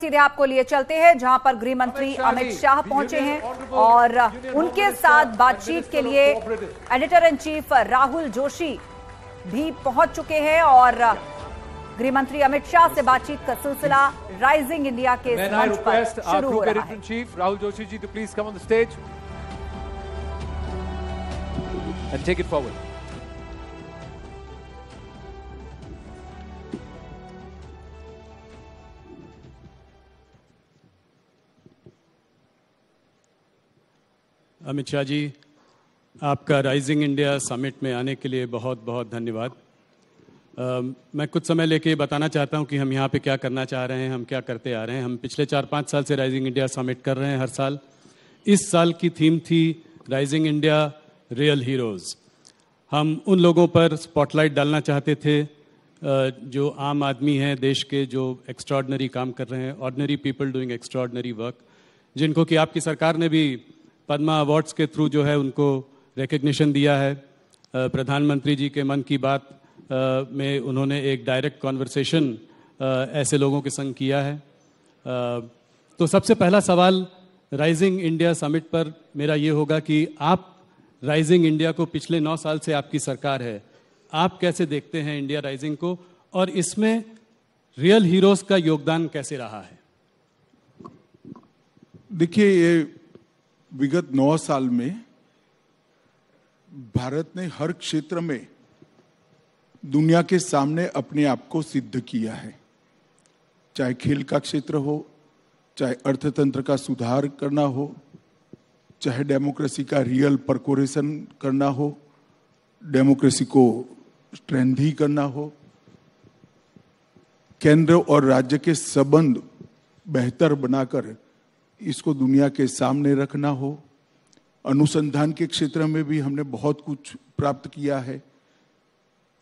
सीधे आपको लिए चलते हैं जहां पर गृह मंत्री अमित शाह पहुंचे हैं और उनके साथ बातचीत के लिए editor in chief Rahul Joshi भी पहुंच चुके हैं और गृह मंत्री अमित शाह से बातचीत का सिलसिला राइजिंग इंडिया के मंच पर शुरू हो रहा है। Rahul Joshi ji, to please come on the stage and take it forward. Amit Shah ji, आपका राइजिंग इंडिया समिट में आने के लिए बहुत बहुत धन्यवाद। मैं कुछ समय लेके बताना चाहता हूं कि हम यहाँ पे क्या करना चाह रहे हैं, हम क्या करते आ रहे हैं। हम पिछले 4-5 साल से राइजिंग इंडिया समिट कर रहे हैं हर साल। इस साल की थीम थी राइजिंग इंडिया रियल हीरोज़। हम उन लोगों पर स्पॉटलाइट डालना चाहते थे जो आम आदमी हैं देश के, जो एक्स्ट्रॉर्डनरी काम कर रहे हैं, ordinary people doing extraordinary work, जिनको कि आपकी सरकार ने भी पद्मा अवार्ड्स के थ्रू जो है उनको रिकग्निशन दिया है। प्रधानमंत्री जी के मन की बात में उन्होंने एक डायरेक्ट कॉन्वर्सेशन ऐसे लोगों के संग किया है। तो सबसे पहला सवाल राइजिंग इंडिया समिट पर मेरा ये होगा कि आप राइजिंग इंडिया को, पिछले 9 साल से आपकी सरकार है, आप कैसे देखते हैं इंडिया राइजिंग को और इसमें रियल हीरोज़ का योगदान कैसे रहा है? देखिए, ये विगत 9 साल में भारत ने हर क्षेत्र में दुनिया के सामने अपने आप को सिद्ध किया है। चाहे खेल का क्षेत्र हो, चाहे अर्थतंत्र का सुधार करना हो, चाहे डेमोक्रेसी का रियल परकोरेशन करना हो, डेमोक्रेसी को स्ट्रेंथी करना हो, केंद्र और राज्य के संबंध बेहतर बनाकर इसको दुनिया के सामने रखना हो। अनुसंधान के क्षेत्र में भी हमने बहुत कुछ प्राप्त किया है।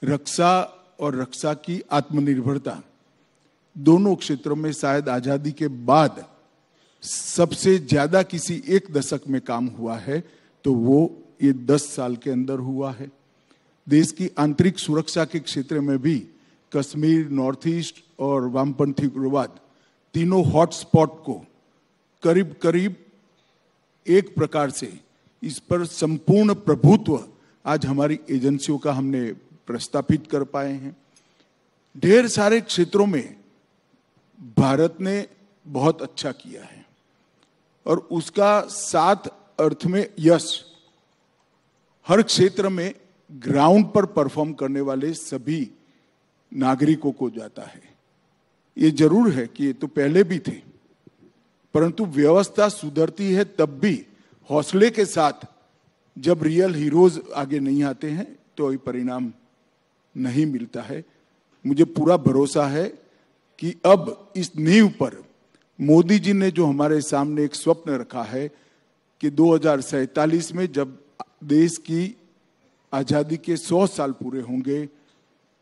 रक्षा और रक्षा की आत्मनिर्भरता, दोनों क्षेत्रों में शायद आजादी के बाद सबसे ज्यादा किसी एक दशक में काम हुआ है तो वो ये 10 साल के अंदर हुआ है। देश की आंतरिक सुरक्षा के क्षेत्र में भी कश्मीर, नॉर्थ ईस्ट और वामपंथी उग्रवाद, तीनों हॉटस्पॉट को करीब करीब एक प्रकार से इस पर संपूर्ण प्रभुत्व आज हमारी एजेंसियों का हमने प्रस्थापित कर पाए हैं। ढेर सारे क्षेत्रों में भारत ने बहुत अच्छा किया है और उसका साथ अर्थ में यश हर क्षेत्र में ग्राउंड पर परफॉर्म करने वाले सभी नागरिकों को जाता है। ये जरूर है कि ये तो पहले भी थे, परंतु व्यवस्था सुधरती है तब भी हौसले के साथ। जब रियल हीरोज आगे नहीं आते हैं तो ये परिणाम नहीं मिलता है। मुझे पूरा भरोसा है कि अब इस नींव पर मोदी जी ने जो हमारे सामने एक स्वप्न रखा है कि 2047 में जब देश की आजादी के 100 साल पूरे होंगे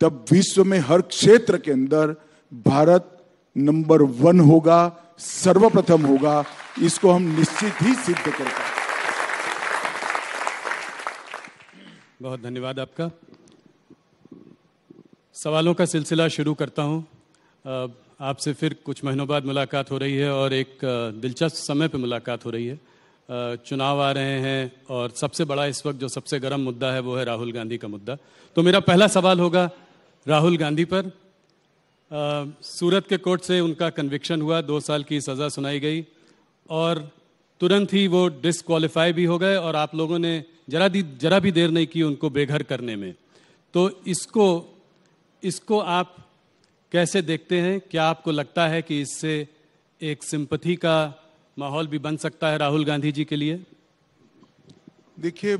तब विश्व में हर क्षेत्र के अंदर भारत नंबर 1 होगा, सर्वप्रथम होगा। इसको हम निश्चित ही सिद्ध करेंगे। बहुत धन्यवाद आपका। सवालों का सिलसिला शुरू करता हूं। आपसे फिर कुछ महीनों बाद मुलाकात हो रही है और एक दिलचस्प समय पे मुलाकात हो रही है। चुनाव आ रहे हैं और सबसे बड़ा इस वक्त जो सबसे गर्म मुद्दा है वो है राहुल गांधी का मुद्दा। तो मेरा पहला सवाल होगा राहुल गांधी पर। सूरत के कोर्ट से उनका कन्विक्शन हुआ, 2 साल की सज़ा सुनाई गई और तुरंत ही वो डिस्क्वालीफाई भी हो गए और आप लोगों ने जरा भी देर नहीं की उनको बेघर करने में। तो इसको आप कैसे देखते हैं? क्या आपको लगता है कि इससे एक सिंपैथी का माहौल भी बन सकता है राहुल गांधी जी के लिए? देखिए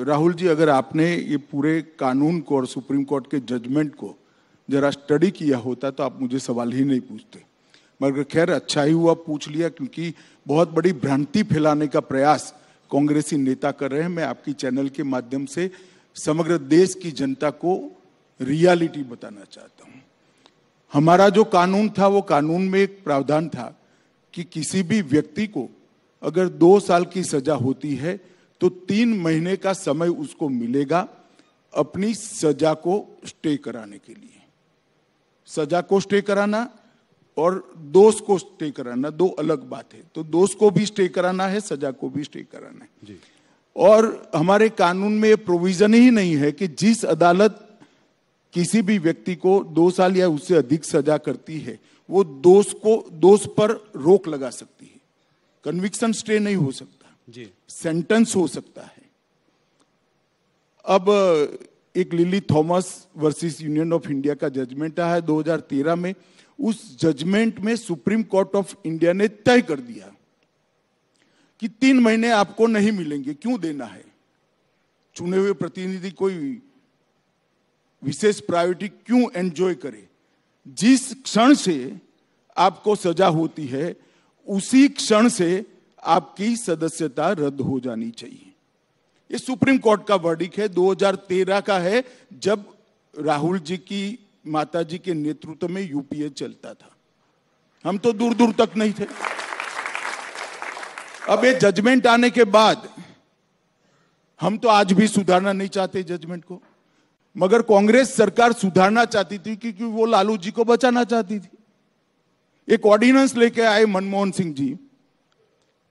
राहुल जी, अगर आपने ये पूरे कानून को और सुप्रीम कोर्ट के जजमेंट को जरा स्टडी किया होता तो आप मुझे सवाल ही नहीं पूछते। मगर खैर, अच्छा ही हुआ पूछ लिया, क्योंकि बहुत बड़ी भ्रांति फैलाने का प्रयास कांग्रेसी नेता कर रहे हैं। मैं आपकी चैनल के माध्यम से समग्र देश की जनता को रियलिटी बताना चाहता हूं। हमारा जो कानून था वो कानून में एक प्रावधान था कि किसी भी व्यक्ति को अगर 2 साल की सजा होती है तो 3 महीने का समय उसको मिलेगा अपनी सजा को स्टे कराने के लिए। सजा को स्टे कराना और दोष को स्टे कराना दो अलग बात है। तो दोष को भी स्टे कराना है, सजा को भी स्टे कराना है जी। और हमारे कानून में ये प्रोविजन ही नहीं है कि जिस अदालत किसी भी व्यक्ति को 2 साल या उससे अधिक सजा करती है वो दोष पर रोक लगा सकती है। कन्विक्शन स्टे नहीं हो सकता जी, सेंटेंस हो सकता है। अब एक lily Thomas versus union of India का जजमेंट आया है 2013 में। उस जजमेंट में सुप्रीम कोर्ट ऑफ इंडिया ने तय कर दिया कि 3 महीने आपको नहीं मिलेंगे। क्यों देना है? चुने हुए प्रतिनिधि कोई विशेष प्रायोरिटी क्यों एंजॉय करे? जिस क्षण से आपको सजा होती है उसी क्षण से आपकी सदस्यता रद्द हो जानी चाहिए। ये सुप्रीम कोर्ट का वर्डिक्ट है, 2013 का है, जब राहुल जी की माता जी के नेतृत्व में यूपीए चलता था। हम तो दूर दूर तक नहीं थे। अब ये जजमेंट आने के बाद हम तो आज भी सुधारना नहीं चाहते जजमेंट को, मगर कांग्रेस सरकार सुधारना चाहती थी क्योंकि वो लालू जी को बचाना चाहती थी। एक ऑर्डिनेंस लेके आए मनमोहन सिंह जी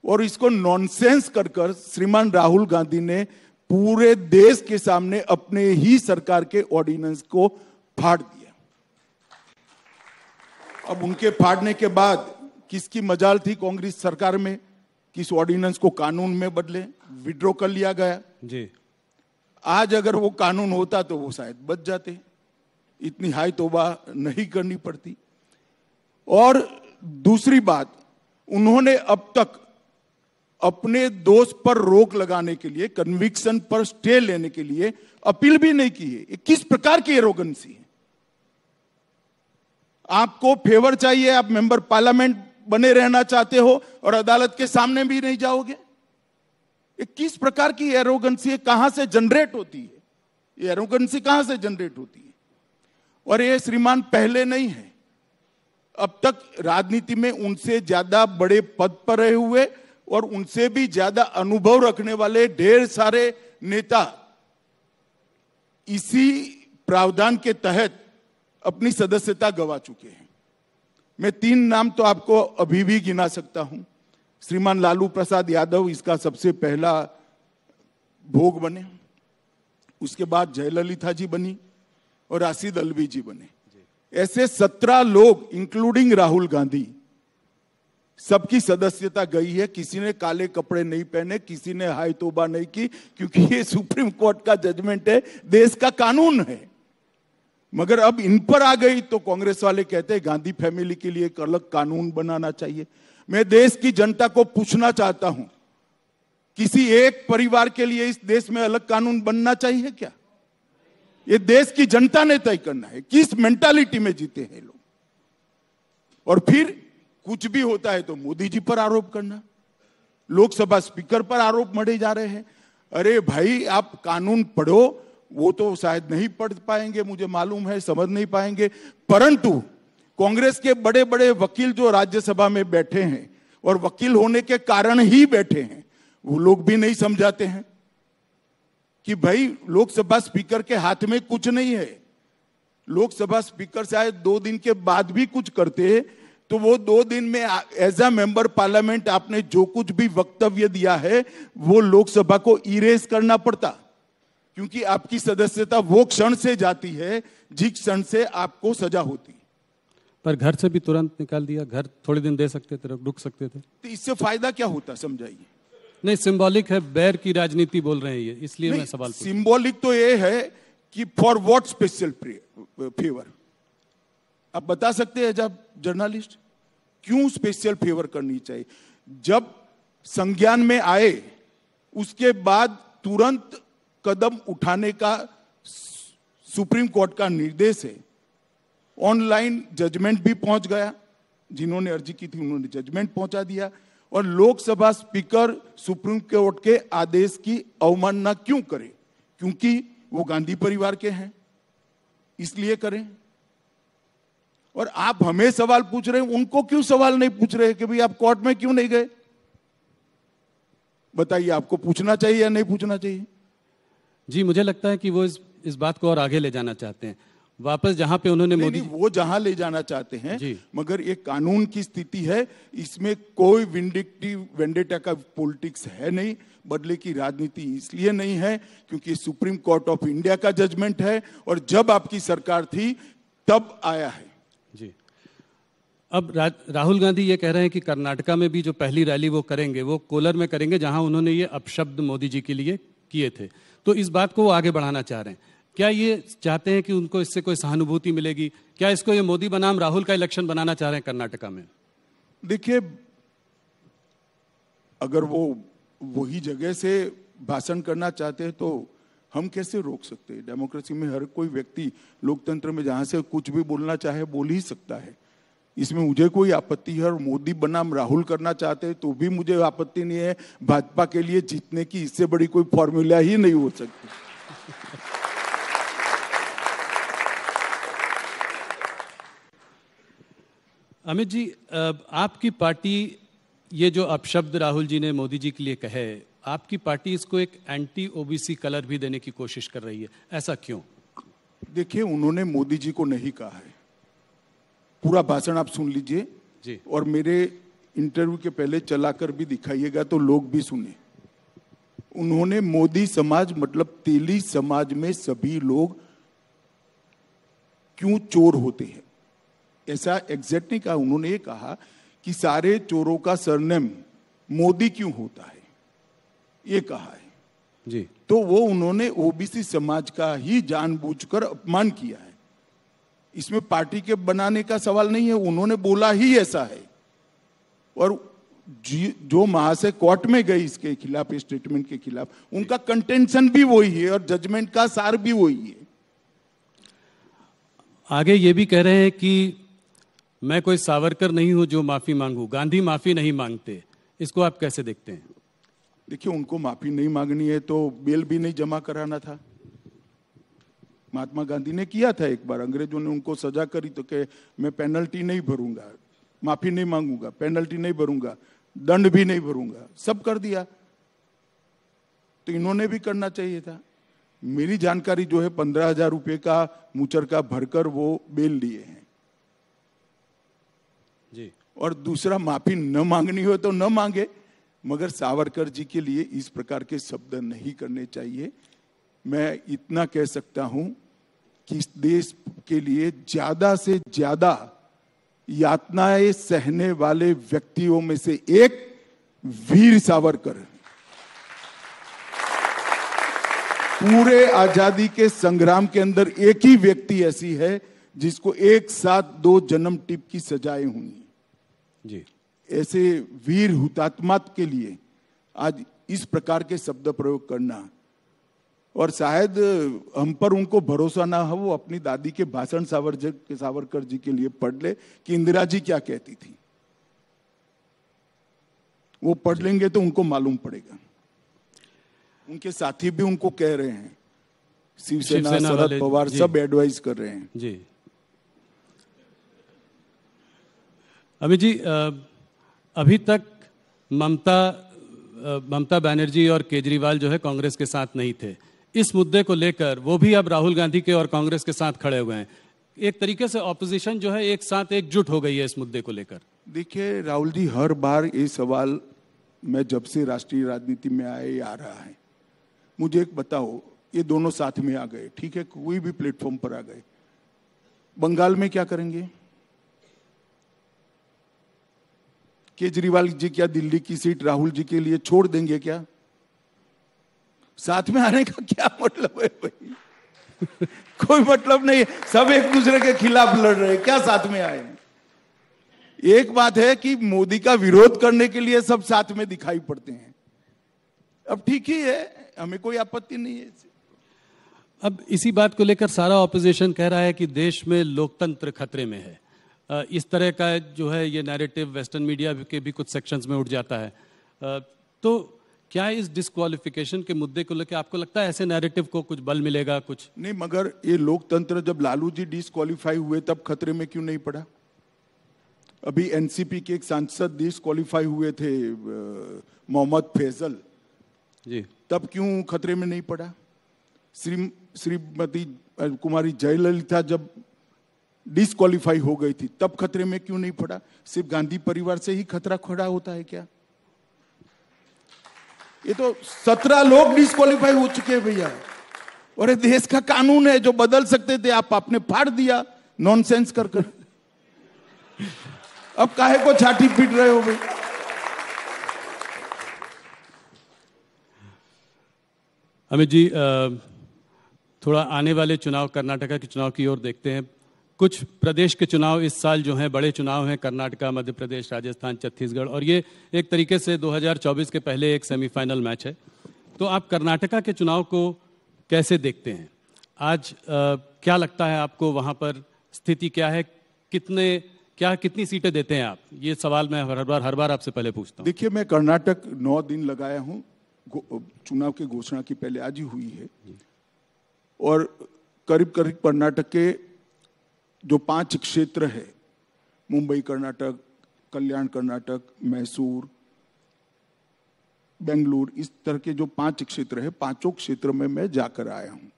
और इसको नॉनसेंस कर कर श्रीमान राहुल गांधी ने पूरे देश के सामने अपने ही सरकार के ऑर्डिनेंस को फाड़ दिया। अब उनके फाड़ने के बाद किसकी मजाल थी कांग्रेस सरकार में कि इस ऑर्डिनेंस को कानून में बदले, विड्रॉ कर लिया गया जी। आज अगर वो कानून होता तो वो शायद बच जाते, इतनी हाई तौबा नहीं करनी पड़ती। और दूसरी बात, उन्होंने अब तक अपने दोष पर रोक लगाने के लिए, कन्विक्शन पर स्टे लेने के लिए अपील भी नहीं की है। ये किस प्रकार की एरोगेंसी है? आपको फेवर चाहिए, आप मेंबर पार्लियामेंट बने रहना चाहते हो और अदालत के सामने भी नहीं जाओगे? ये किस प्रकार की एरोगेंसी है? कहां से जनरेट होती है ये एरोगेंसी? कहां से जनरेट होती है? और ये श्रीमान पहले नहीं है, अब तक राजनीति में उनसे ज्यादा बड़े पद पर रहे हुए और उनसे भी ज्यादा अनुभव रखने वाले ढेर सारे नेता इसी प्रावधान के तहत अपनी सदस्यता गंवा चुके हैं। मैं 3 नाम तो आपको अभी भी गिना सकता हूं। श्रीमान लालू प्रसाद यादव इसका सबसे पहला भोग बने, उसके बाद जयललिता जी बनी और राशिद अल्वी जी बने। ऐसे 17 लोग इंक्लूडिंग राहुल गांधी सबकी सदस्यता गई है। किसी ने काले कपड़े नहीं पहने, किसी ने हाय तौबा नहीं की, क्योंकि ये सुप्रीम कोर्ट का जजमेंट है, देश का कानून है। मगर अब इन पर आ गई तो कांग्रेस वाले कहते हैं गांधी फैमिली के लिए एक अलग कानून बनाना चाहिए। मैं देश की जनता को पूछना चाहता हूं, किसी एक परिवार के लिए इस देश में अलग कानून बनना चाहिए क्या? ये देश की जनता ने तय करना है। किस मेंटालिटी में जीते हैं लोग? और फिर कुछ भी होता है तो मोदी जी पर आरोप करना, लोकसभा स्पीकर पर आरोप मढ़े जा रहे हैं। अरे भाई, आप कानून पढ़ो, वो तो शायद नहीं पढ़ पाएंगे, मुझे मालूम है, समझ नहीं पाएंगे, परंतु कांग्रेस के बड़े बड़े वकील जो राज्यसभा में बैठे हैं और वकील होने के कारण ही बैठे हैं, वो लोग भी नहीं समझाते हैं कि भाई लोकसभा स्पीकर के हाथ में कुछ नहीं है। लोकसभा स्पीकर शायद 2 दिन के बाद भी कुछ करते तो वो 2 दिन में एज अ मेंबर पार्लियामेंट आपने जो कुछ भी वक्तव्य दिया है वो लोकसभा को इरेज करना पड़ता, क्योंकि आपकी सदस्यता वो क्षण से जाती है जिस क्षण से आपको सजा होती। पर घर से भी तुरंत निकाल दिया। घर थोड़े दिन दे सकते थे, रुक सकते थे। तो इससे फायदा क्या होता, समझाइए। नहीं, सिंबॉलिक है, बैर की राजनीति बोल रहे हैं ये, इसलिए मैं सवाल पूछ। सिंबॉलिक तो ये है कि फॉर व्हाट स्पेशल फेवर? आप बता सकते हैं जब जर्नलिस्ट क्यों स्पेशल फेवर करनी चाहिए? जब संज्ञान में आए उसके बाद तुरंत कदम उठाने का सुप्रीम कोर्ट का निर्देश है। ऑनलाइन जजमेंट भी पहुंच गया, जिन्होंने अर्जी की थी उन्होंने जजमेंट पहुंचा दिया। और लोकसभा स्पीकर सुप्रीम कोर्ट के आदेश की अवमानना क्यों करे? क्योंकि वो गांधी परिवार के हैं, इसलिए करें। और आप हमें सवाल पूछ रहे हैं, उनको क्यों सवाल नहीं पूछ रहे कि भाई आप कोर्ट में क्यों नहीं गए? बताइए, आपको पूछना चाहिए या नहीं पूछना चाहिए? जी, मुझे लगता है कि वो इस बात को और आगे ले जाना चाहते हैं। वापस जहां पे उन्होंने नहीं, मोदी नहीं, वो जहां ले जाना चाहते हैं जी। मगर ये कानून की स्थिति है, इसमें कोई विंडिक्टिव वेंडेटा का पॉलिटिक्स है नहीं। बदले की राजनीति इसलिए नहीं है क्योंकि सुप्रीम कोर्ट ऑफ इंडिया का जजमेंट है और जब आपकी सरकार थी तब आया है। जी। अब राहुल गांधी ये कह रहे हैं कि कर्नाटका में भी जो पहली रैली वो करेंगे वो कोलर में करेंगे, जहां उन्होंने ये अपशब्द मोदी जी के लिए किए थे। तो इस बात को वो आगे बढ़ाना चाह रहे हैं। क्या ये चाहते हैं कि उनको इससे कोई सहानुभूति मिलेगी? क्या इसको ये मोदी बनाम राहुल का इलेक्शन बनाना चाह रहे हैं कर्नाटका में? देखिए, अगर वो वही जगह से भाषण करना चाहते हैं तो हम कैसे रोक सकते हैं? डेमोक्रेसी में हर कोई व्यक्ति, लोकतंत्र में जहां से कुछ भी बोलना चाहे बोल ही सकता है। इसमें मुझे कोई आपत्ति है। और मोदी बनाम राहुल करना चाहते हैं तो भी मुझे आपत्ति नहीं है। भाजपा के लिए जीतने की इससे बड़ी कोई फॉर्मूला ही नहीं हो सकती। अमित जी, आपकी पार्टी ये जो अपशब्द राहुल जी ने मोदी जी के लिए कहे, आपकी पार्टी इसको एक एंटी ओबीसी कलर भी देने की कोशिश कर रही है, ऐसा क्यों? देखिए, उन्होंने मोदी जी को नहीं कहा है। पूरा भाषण आप सुन लीजिए जी। और मेरे इंटरव्यू के पहले चलाकर भी दिखाइएगा तो लोग भी सुने। उन्होंने मोदी समाज मतलब तेली समाज में सभी लोग क्यों चोर होते हैं ऐसा एग्जैक्ट नहीं कहा। उन्होंने ये कहा कि सारे चोरों का सरनेम मोदी क्यों होता है, ये कहा है जी। तो वो उन्होंने ओबीसी समाज का ही जानबूझकर अपमान किया है। इसमें पार्टी के बनाने का सवाल नहीं है, उन्होंने बोला ही ऐसा है। और जो महाशय कोर्ट में गई इसके खिलाफ, स्टेटमेंट के खिलाफ, उनका कंटेंशन भी वही है और जजमेंट का सार भी वही है। आगे ये भी कह रहे हैं कि मैं कोई सावरकर नहीं हूं जो माफी मांगू, गांधी माफी नहीं मांगते। इसको आप कैसे देखते हैं? देखिए, उनको माफी नहीं मांगनी है तो बेल भी नहीं जमा कराना था। महात्मा गांधी ने किया था एक बार, अंग्रेजों ने उनको सजा करी तो कहे मैं पेनल्टी नहीं भरूंगा, माफी नहीं मांगूंगा, पेनल्टी नहीं भरूंगा, दंड भी नहीं भरूंगा, सब कर दिया। तो इन्होंने भी करना चाहिए था। मेरी जानकारी जो है 15,000 रुपए का मुचर का भरकर वो बेल लिए हैं जी। और दूसरा, माफी न मांगनी हो तो न मांगे, मगर सावरकर जी के लिए इस प्रकार के शब्द नहीं करने चाहिए। मैं इतना कह सकता हूं कि इस देश के लिए ज्यादा से ज्यादा यातनाएं सहने वाले व्यक्तियों में से एक वीर सावरकर है। पूरे आजादी के संग्राम के अंदर एक ही व्यक्ति ऐसी है जिसको एक साथ 2 जन्म टिप की सजाएं हुई जी। ऐसे वीर हुतात्मा के लिए आज इस प्रकार के शब्द प्रयोग करना, और शायद हम पर उनको भरोसा ना हो, वो अपनी दादी के भाषण सावरकर जी के लिए पढ़ ले कि इंदिरा जी क्या कहती थी। वो पढ़ लेंगे तो उनको मालूम पड़ेगा। उनके साथी भी उनको कह रहे हैं, शिवसेना शरद पवार सब एडवाइस कर रहे हैं जी। अमित जी, अभी तक ममता बनर्जी और केजरीवाल जो है कांग्रेस के साथ नहीं थे। इस मुद्दे को लेकर वो भी अब राहुल गांधी के और कांग्रेस के साथ खड़े हुए हैं। एक तरीके से ऑपोजिशन जो है एक साथ एकजुट हो गई है इस मुद्दे को लेकर। देखिए राहुल जी, हर बार ये सवाल मैं जब से राष्ट्रीय राजनीति में आए आ रहा है। मुझे एक बताओ, ये दोनों साथ में आ गए, ठीक है, कोई भी प्लेटफॉर्म पर आ गए, बंगाल में क्या करेंगे? केजरीवाल जी क्या दिल्ली की सीट राहुल जी के लिए छोड़ देंगे क्या? साथ में आने का क्या मतलब है भाई? कोई मतलब नहीं, सब एक दूसरे के खिलाफ लड़ रहे हैं, क्या साथ में आए? एक बात है कि मोदी का विरोध करने के लिए सब साथ में दिखाई पड़ते हैं। अब ठीक ही है, हमें कोई आपत्ति नहीं है। अब इसी बात को लेकर सारा ऑपोजिशन कह रहा है कि देश में लोकतंत्र खतरे में है। इस तरह का जो है ये नैरेटिव वेस्टर्न मीडिया के भी कुछ सेक्शंस में उठ जाता है। तो क्या इस डिस्क्वालिफिकेशन के मुद्दे को लेकर आपको लगता है ऐसे नैरेटिव को कुछ बल मिलेगा? कुछ नहीं, मगर ये लोकतंत्र जब लालू जी डिस्क्वालीफाई हुए तब खतरे में क्यों नहीं पड़ा? अभी एनसीपी के एक सांसद डिस्क्वालीफाई हुए थे, मोहम्मद फैजल जी, तब क्यों खतरे में नहीं पड़ा? श्रीमती कुमारी जयललिता जब डिस्क्वालीफाई हो गई थी तब खतरे में क्यों नहीं पड़ा? सिर्फ गांधी परिवार से ही खतरा खड़ा होता है क्या? ये तो 17 लोग डिस्क्वालीफाई हो चुके हैं भैया, और ये देश का कानून है जो बदल सकते थे, आपने फाड़ दिया नॉनसेंस कर कर। अब काहे को छाती पीट रहे हो भाई? अमित जी, थोड़ा आने वाले चुनाव, कर्नाटका के चुनाव की ओर देखते हैं। कुछ प्रदेश के चुनाव इस साल जो हैं बड़े चुनाव हैं, कर्नाटका, मध्य प्रदेश, राजस्थान, छत्तीसगढ़, और ये एक तरीके से 2024 के पहले एक सेमीफाइनल मैच है। तो आप कर्नाटका के चुनाव को कैसे देखते हैं? आज क्या लगता है आपको, वहाँ पर स्थिति क्या है? कितनी सीटें देते हैं आप? ये सवाल मैं हर बार आपसे पहले पूछता हूँ। देखिए, मैं कर्नाटक 9 दिन लगाया हूँ, चुनाव की घोषणा की पहले आज ही हुई है, और करीब करीब कर्नाटक के जो 5 क्षेत्र है, मुंबई कर्नाटक, कल्याण कर्नाटक, मैसूर, बेंगलुरु, इस तरह के जो 5 क्षेत्र है, 5 क्षेत्र में मैं जाकर आया हूं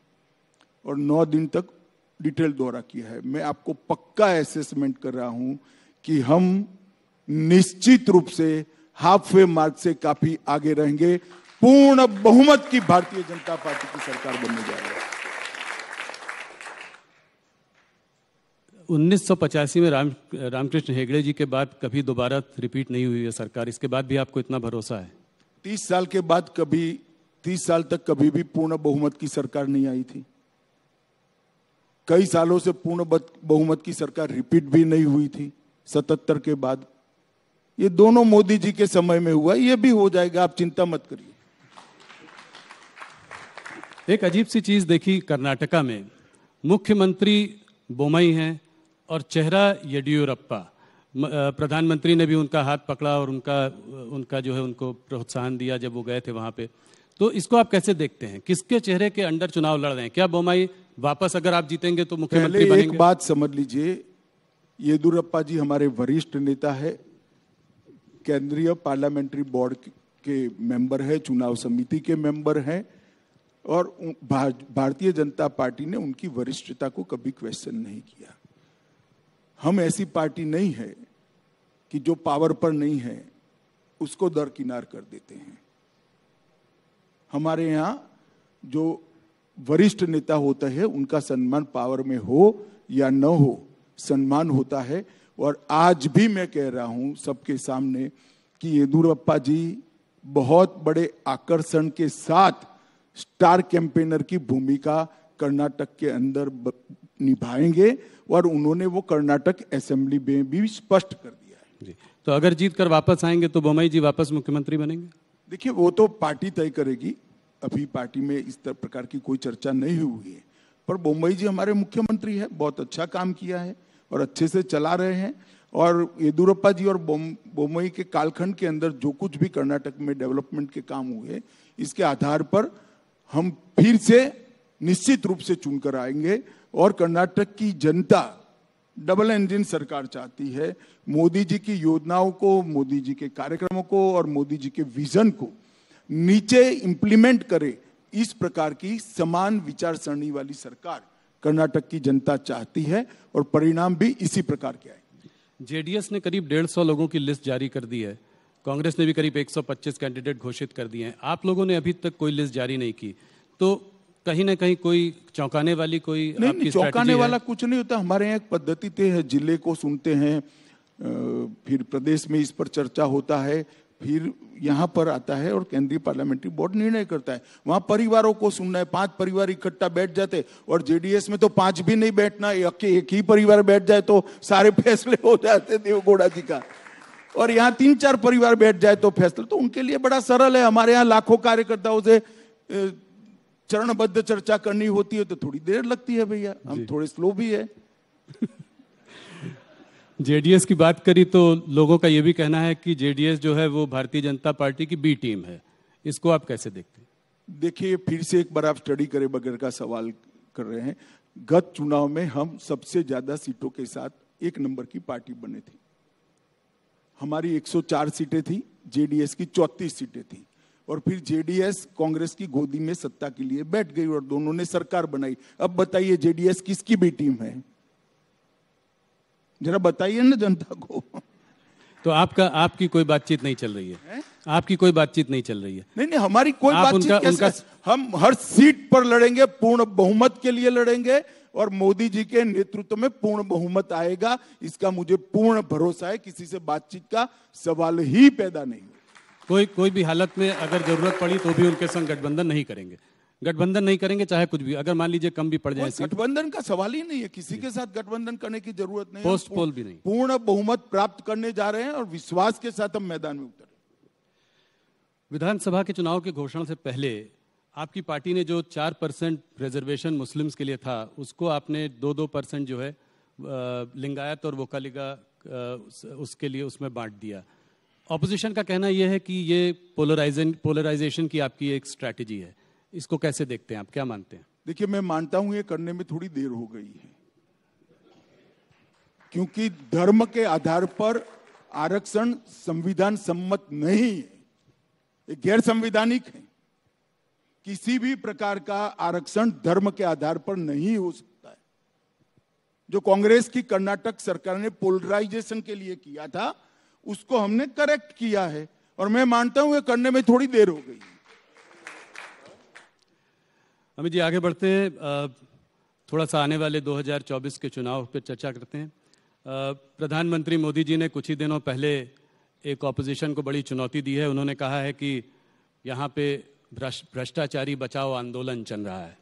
और 9 दिन तक डिटेल दौरा किया है। मैं आपको पक्का असेसमेंट कर रहा हूं कि हम निश्चित रूप से हाफ वे मार्क से काफी आगे रहेंगे। पूर्ण बहुमत की भारतीय जनता पार्टी की सरकार बनने जा रही है। 1985 में रामकृष्ण हेगड़े जी के बाद कभी दोबारा रिपीट नहीं हुई है सरकार, इसके बाद भी आपको इतना भरोसा है? 30 साल के बाद 30 साल तक कभी भी पूर्ण बहुमत की सरकार नहीं आई थी। कई सालों से पूर्ण बहुमत की सरकार रिपीट भी नहीं हुई थी 77 के बाद। ये दोनों मोदी जी के समय में हुआ, ये भी हो जाएगा, आप चिंता मत करिए। एक अजीब सी चीज देखी कर्नाटका में, मुख्यमंत्री बोमई हैं और चेहरा येडियुरप्पा। प्रधानमंत्री ने भी उनका हाथ पकड़ा और उनका जो है उनको प्रोत्साहन दिया जब वो गए थे वहां पे। तो इसको आप कैसे देखते हैं? किसके चेहरे के अंडर चुनाव लड़ रहे हैं? क्या बोमई वापस अगर आप जीतेंगे तो मुख्यमंत्री बनेंगे? एक बात समझ लीजिए, येदियुरप्पा जी हमारे वरिष्ठ नेता है, केंद्रीय पार्लियामेंट्री बोर्ड के मेंबर है, चुनाव समिति के मेंबर हैं, और भारतीय जनता पार्टी ने उनकी वरिष्ठता को कभी क्वेश्चन नहीं किया। हम ऐसी पार्टी नहीं है कि जो पावर पर नहीं है उसको दरकिनार कर देते हैं। हमारे यहाँ जो वरिष्ठ नेता होता है उनका सम्मान पावर में हो या न हो, सम्मान होता है। और आज भी मैं कह रहा हूं सबके सामने कि येदियुरप्पा जी बहुत बड़े आकर्षण के साथ स्टार कैंपेनर की भूमिका कर्नाटक के अंदर निभाएंगे, और उन्होंने वो कर्नाटक असेंबली में भी स्पष्ट कर दिया है। जी। तो अगर जीत कर वापस आएंगे तो बोमई जी वापस मुख्यमंत्री बनेंगे? देखिए, वो तो पार्टी तय करेगी। अभी पार्टी में इस प्रकार की कोई चर्चा नहीं हुई है, पर बोमई जी हमारे मुख्यमंत्री है, बहुत अच्छा काम किया है और अच्छे से चला रहे हैं। और येदियुरप्पा जी और बोमई के कालखंड के अंदर जो कुछ भी कर्नाटक में डेवलपमेंट के काम हुए, इसके आधार पर हम फिर से निश्चित रूप से चुनकर आएंगे। और कर्नाटक की जनता डबल इंजन सरकार चाहती है। मोदी जी की योजनाओं को, मोदी जी के कार्यक्रमों को और मोदी जी के विजन को नीचे इंप्लीमेंट करे, इस प्रकार की समान विचार सरणी वाली सरकार कर्नाटक की जनता चाहती है, और परिणाम भी इसी प्रकार के आए। जेडीएस ने करीब 150 लोगों की लिस्ट जारी कर दी है, कांग्रेस ने भी करीब 125 कैंडिडेट घोषित कर दिए हैं। आप लोगों ने अभी तक कोई लिस्ट जारी नहीं की, तो कहीं ना कहीं कोई चौंकाने वाली कोई नहीं, चौंकाने वाला कुछ नहीं होता। हमारे यहाँ एक पद्धति तय है, जिले को सुनते हैं, फिर प्रदेश में इस पर चर्चा होता है, फिर यहाँ पर आता है और केंद्रीय पार्लियामेंट्री बोर्ड निर्णय करता है। वहां परिवारों को सुनना है, 5 परिवार इकट्ठा बैठ जाते, और जेडीएस में तो 5 भी नहीं बैठना, एक ही परिवार बैठ जाए तो सारे फैसले हो जाते देवगौड़ा जी का, और यहाँ 3-4 परिवार बैठ जाए तो फैसला तो उनके लिए बड़ा सरल है। हमारे यहाँ लाखों कार्यकर्ताओं से चरणबद्ध चर्चा करनी होती है तो थोड़ी देर लगती है भैया, हम थोड़े स्लो भी है। जेडीएस की बात करी तो लोगों का यह भी कहना है कि जेडीएस जो है वो भारतीय जनता पार्टी की बी टीम है, इसको आप कैसे देखते हैं? देखिए, फिर से एक बार आप स्टडी करे बगैर का सवाल कर रहे हैं। गत चुनाव में हम सबसे ज्यादा सीटों के साथ 1 नंबर की पार्टी बने थे। हमारी 104 सीटें थी, जेडीएस की 34 सीटें थी। और फिर जेडीएस कांग्रेस की गोदी में सत्ता के लिए बैठ गई और दोनों ने सरकार बनाई। अब बताइए जेडीएस किसकी बी टीम है? जरा बताइए ना जनता को। तो आपकी कोई बातचीत नहीं चल रही है? आपकी कोई बातचीत नहीं चल रही है? नहीं, हमारी कोई बातचीत कैसे? हम हर सीट पर लड़ेंगे, पूर्ण बहुमत के लिए लड़ेंगे और मोदी जी के नेतृत्व में पूर्ण बहुमत आएगा, इसका मुझे पूर्ण भरोसा है। किसी से बातचीत का सवाल ही पैदा नहीं। कोई भी हालत में अगर जरूरत पड़ी तो भी उनके संग गठबंधन नहीं करेंगे? गठबंधन नहीं करेंगे चाहे कुछ भी, अगर मान लीजिए कम भी पड़ जाए? गठबंधन का सवाल ही नहीं है, किसी के साथ गठबंधन करने की जरूरत नहीं। पोस्ट पोल भी नहीं, पूर्ण बहुमत प्राप्त करने जा रहे हैं और विश्वास के साथ हम मैदान में उतरे। विधानसभा के चुनाव की घोषणा से पहले आपकी पार्टी ने जो 4% रिजर्वेशन मुस्लिम्स के लिए था, उसको आपने 2% जो है लिंगायत और वोकालिगा उसके लिए उसमें बांट दिया। ऑपोजिशन का कहना यह है कि ये पोलराइजेशन की आपकी एक स्ट्रैटेजी है, इसको कैसे देखते हैं आप, क्या मानते हैं? देखिए, मैं मानता हूं ये करने में थोड़ी देर हो गई है, क्योंकि धर्म के आधार पर आरक्षण संविधान सम्मत नहीं है, ये गैर संवैधानिक है। किसी भी प्रकार का आरक्षण धर्म के आधार पर नहीं हो सकता है। जो कांग्रेस की कर्नाटक सरकार ने पोलराइजेशन के लिए किया था, उसको हमने करेक्ट किया है और मैं मानता हूं ये करने में थोड़ी देर हो गई। अमित जी, आगे बढ़ते हैं, थोड़ा सा आने वाले 2024 के चुनाव पर चर्चा करते हैं। प्रधानमंत्री मोदी जी ने कुछ ही दिनों पहले एक ऑपोजिशन को बड़ी चुनौती दी है। उन्होंने कहा है कि यहाँ पे भ्रष्टाचारी बचाओ आंदोलन चल रहा है।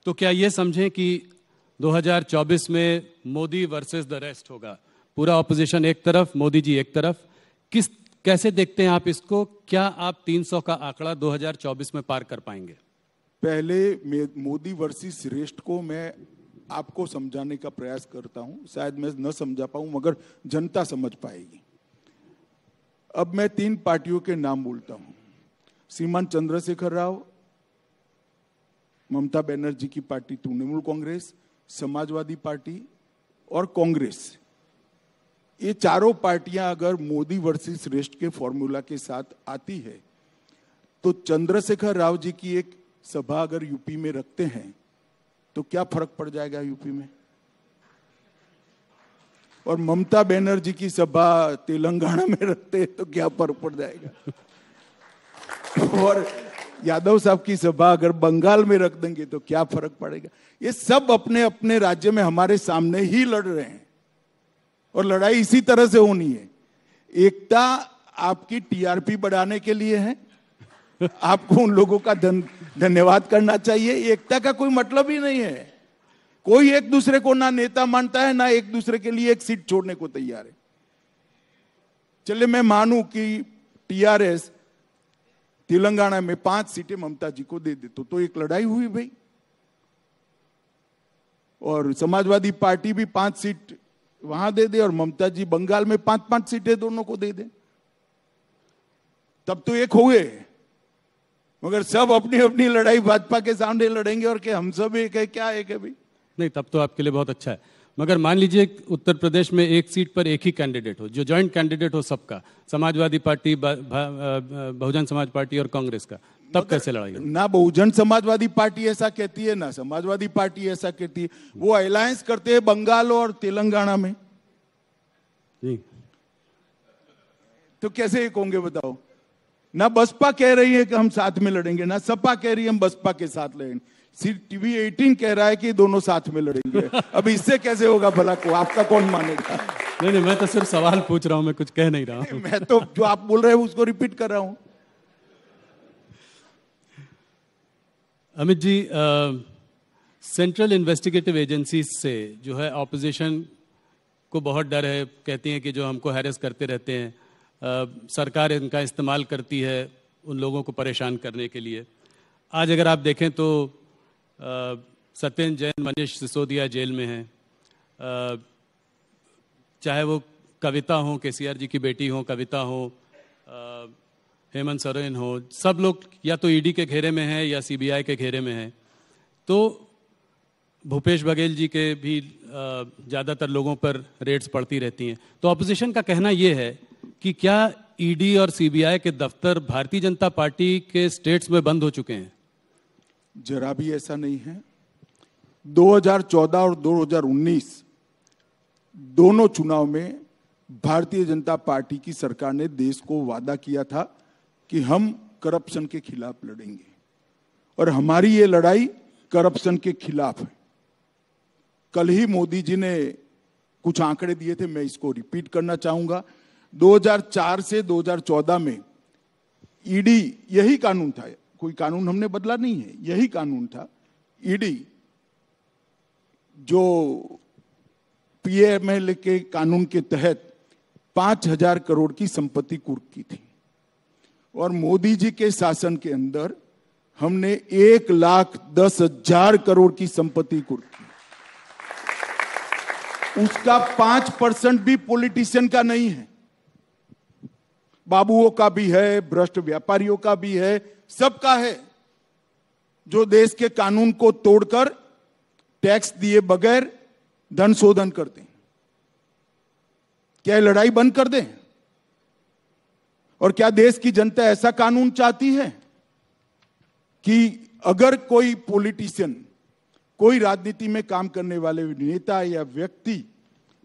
तो क्या ये समझें कि 2024 में मोदी वर्सेस द रेस्ट होगा? पूरा ऑपोजिशन एक तरफ, मोदी जी एक तरफ। कैसे देखते हैं आप इसको? क्या आप 300 का आंकड़ा 2024 में पार कर पाएंगे? पहले मोदी वर्सेस रेस्ट को मैं आपको समझाने का प्रयास करता हूं। शायद मैं न समझा पाऊं, मगर जनता समझ पाएगी। अब मैं 3 पार्टियों के नाम बोलता हूं। श्रीमान चंद्रशेखर राव, ममता बनर्जी की पार्टी तृणमूल कांग्रेस, समाजवादी पार्टी और कांग्रेस, ये चारों पार्टियां अगर मोदी वर्सेस रेस्ट के फॉर्मूला के साथ आती है तो चंद्रशेखर राव जी की एक सभा अगर यूपी में रखते हैं तो क्या फर्क पड़ जाएगा यूपी में? और ममता बनर्जी की सभा तेलंगाना में रखते हैं तो क्या फर्क पड़ जाएगा? और यादव साहब की सभा अगर बंगाल में रख देंगे तो क्या फर्क पड़ेगा? ये सब अपने अपने राज्य में हमारे सामने ही लड़ रहे हैं और लड़ाई इसी तरह से होनी है। एकता आपकी टीआरपी बढ़ाने के लिए है, आपको उन लोगों का धन्यवाद करना चाहिए। एकता का कोई मतलब ही नहीं है। कोई एक दूसरे को ना नेता मानता है, ना एक दूसरे के लिए एक सीट छोड़ने को तैयार है। चलिए मैं मानूं कि टीआरएस तेलंगाना में 5 सीटें ममता जी को दे दे तो एक लड़ाई हुई भाई। और समाजवादी पार्टी भी 5 सीट वहां दे दे और ममता जी बंगाल में 5-5 सीटें दोनों को दे दे, तब तो एक हुए। मगर सब अपनी अपनी लड़ाई भाजपा के सामने लड़ेंगे और क्या हम सब एक है? क्या एक है भाई? नहीं, तब तो आपके लिए बहुत अच्छा है। मगर मान लीजिए उत्तर प्रदेश में एक सीट पर एक ही कैंडिडेट हो, जो जॉइंट कैंडिडेट हो सबका, समाजवादी पार्टी, बहुजन समाज पार्टी और कांग्रेस का, तब कैसे लड़ाई? ना बहुजन समाजवादी पार्टी ऐसा कहती है, ना समाजवादी पार्टी ऐसा कहती है। वो अलायंस करते हैं बंगाल और तेलंगाना में। जी, तो कैसे एक होंगे बताओ? ना बसपा कह रही है कि हम साथ में लड़ेंगे, ना सपा कह रही है हम बसपा के साथ लड़ेंगे। सिर्फ टीवी 18 कह रहा है कि दोनों साथ में लड़ेंगे। अब इससे कैसे होगा भला? को आपका कौन मानेगा? नहीं, मैं तो सिर्फ सवाल पूछ रहा हूं, मैं कुछ कह नहीं रहा हूं। मैं तो जो आप बोल रहे हैं उसको रिपीट कर रहा हूं। Amit ji, central investigative agency से जो है ऑपोजिशन को बहुत डर है। कहती हैं कि जो हमको हैरेस करते रहते हैं, सरकार इनका इस्तेमाल करती है उन लोगों को परेशान करने के लिए। आज अगर आप देखें तो सत्येंद्र जैन, मनीष सिसोदिया जेल में हैं। चाहे वो कविता हो, केसीआर जी की बेटी हो कविता हो, हेमंत सोरेन हो, सब लोग या तो ईडी के घेरे में हैं या सीबीआई के घेरे में हैं। तो भूपेश बघेल जी के भी ज़्यादातर लोगों पर रेड्स पड़ती रहती हैं। तो ऑपोजिशन का कहना ये है कि क्या ईडी और सीबीआई के दफ्तर भारतीय जनता पार्टी के स्टेट्स में बंद हो चुके हैं? जरा भी ऐसा नहीं है। 2014 और 2019 दोनों चुनाव में भारतीय जनता पार्टी की सरकार ने देश को वादा किया था कि हम करप्शन के खिलाफ लड़ेंगे, और हमारी ये लड़ाई करप्शन के खिलाफ है। कल ही मोदी जी ने कुछ आंकड़े दिए थे, मैं इसको रिपीट करना चाहूंगा। 2004 से 2014 में ईडी, यही कानून था, कोई कानून हमने बदला नहीं है, यही कानून था। ईडी जो पीएमएल के कानून के तहत 5,000 करोड़ की संपत्ति कुर्क की थी, और मोदी जी के शासन के अंदर हमने 1,10,000 करोड़ की संपत्ति कुर्क की। उसका 5% भी पॉलिटिशियन का नहीं है, बाबुओं का भी है, भ्रष्ट व्यापारियों का भी है, सबका है, जो देश के कानून को तोड़कर टैक्स दिए बगैर धन शोधन करते हैं। क्या ये लड़ाई बंद कर दें? और क्या देश की जनता ऐसा कानून चाहती है कि अगर कोई पॉलिटिशियन, कोई राजनीति में काम करने वाले नेता या व्यक्ति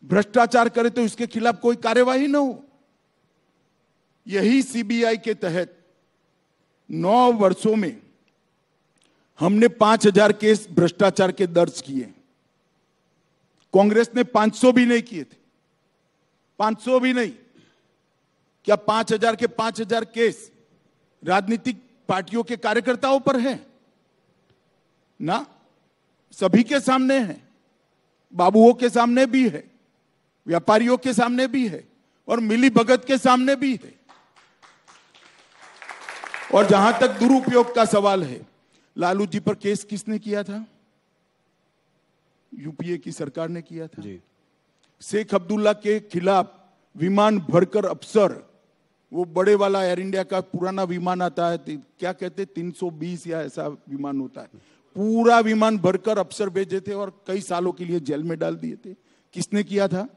भ्रष्टाचार करे तो इसके खिलाफ कोई कार्यवाही न हो? यही सीबीआई के तहत 9 वर्षों में हमने 5,000 केस भ्रष्टाचार के दर्ज किए। कांग्रेस ने 500 भी नहीं किए थे, 500 भी नहीं। क्या 5,000 के 5,000 केस राजनीतिक पार्टियों के कार्यकर्ताओं पर है? ना, सभी के सामने है, बाबुओं के सामने भी है, व्यापारियों के सामने भी है, और मिली भगत के सामने भी है। और जहां तक दुरुपयोग का सवाल है, लालू जी पर केस किसने किया था? यूपीए की सरकार ने किया था जी। शेख अब्दुल्ला के खिलाफ विमान भरकर अफसर, वो बड़े वाला एयर इंडिया का पुराना विमान आता है, क्या कहते 320 या ऐसा विमान होता है, पूरा विमान भरकर अफसर भेजे थे और कई सालों के लिए जेल में डाल दिए थे। किसने किया था?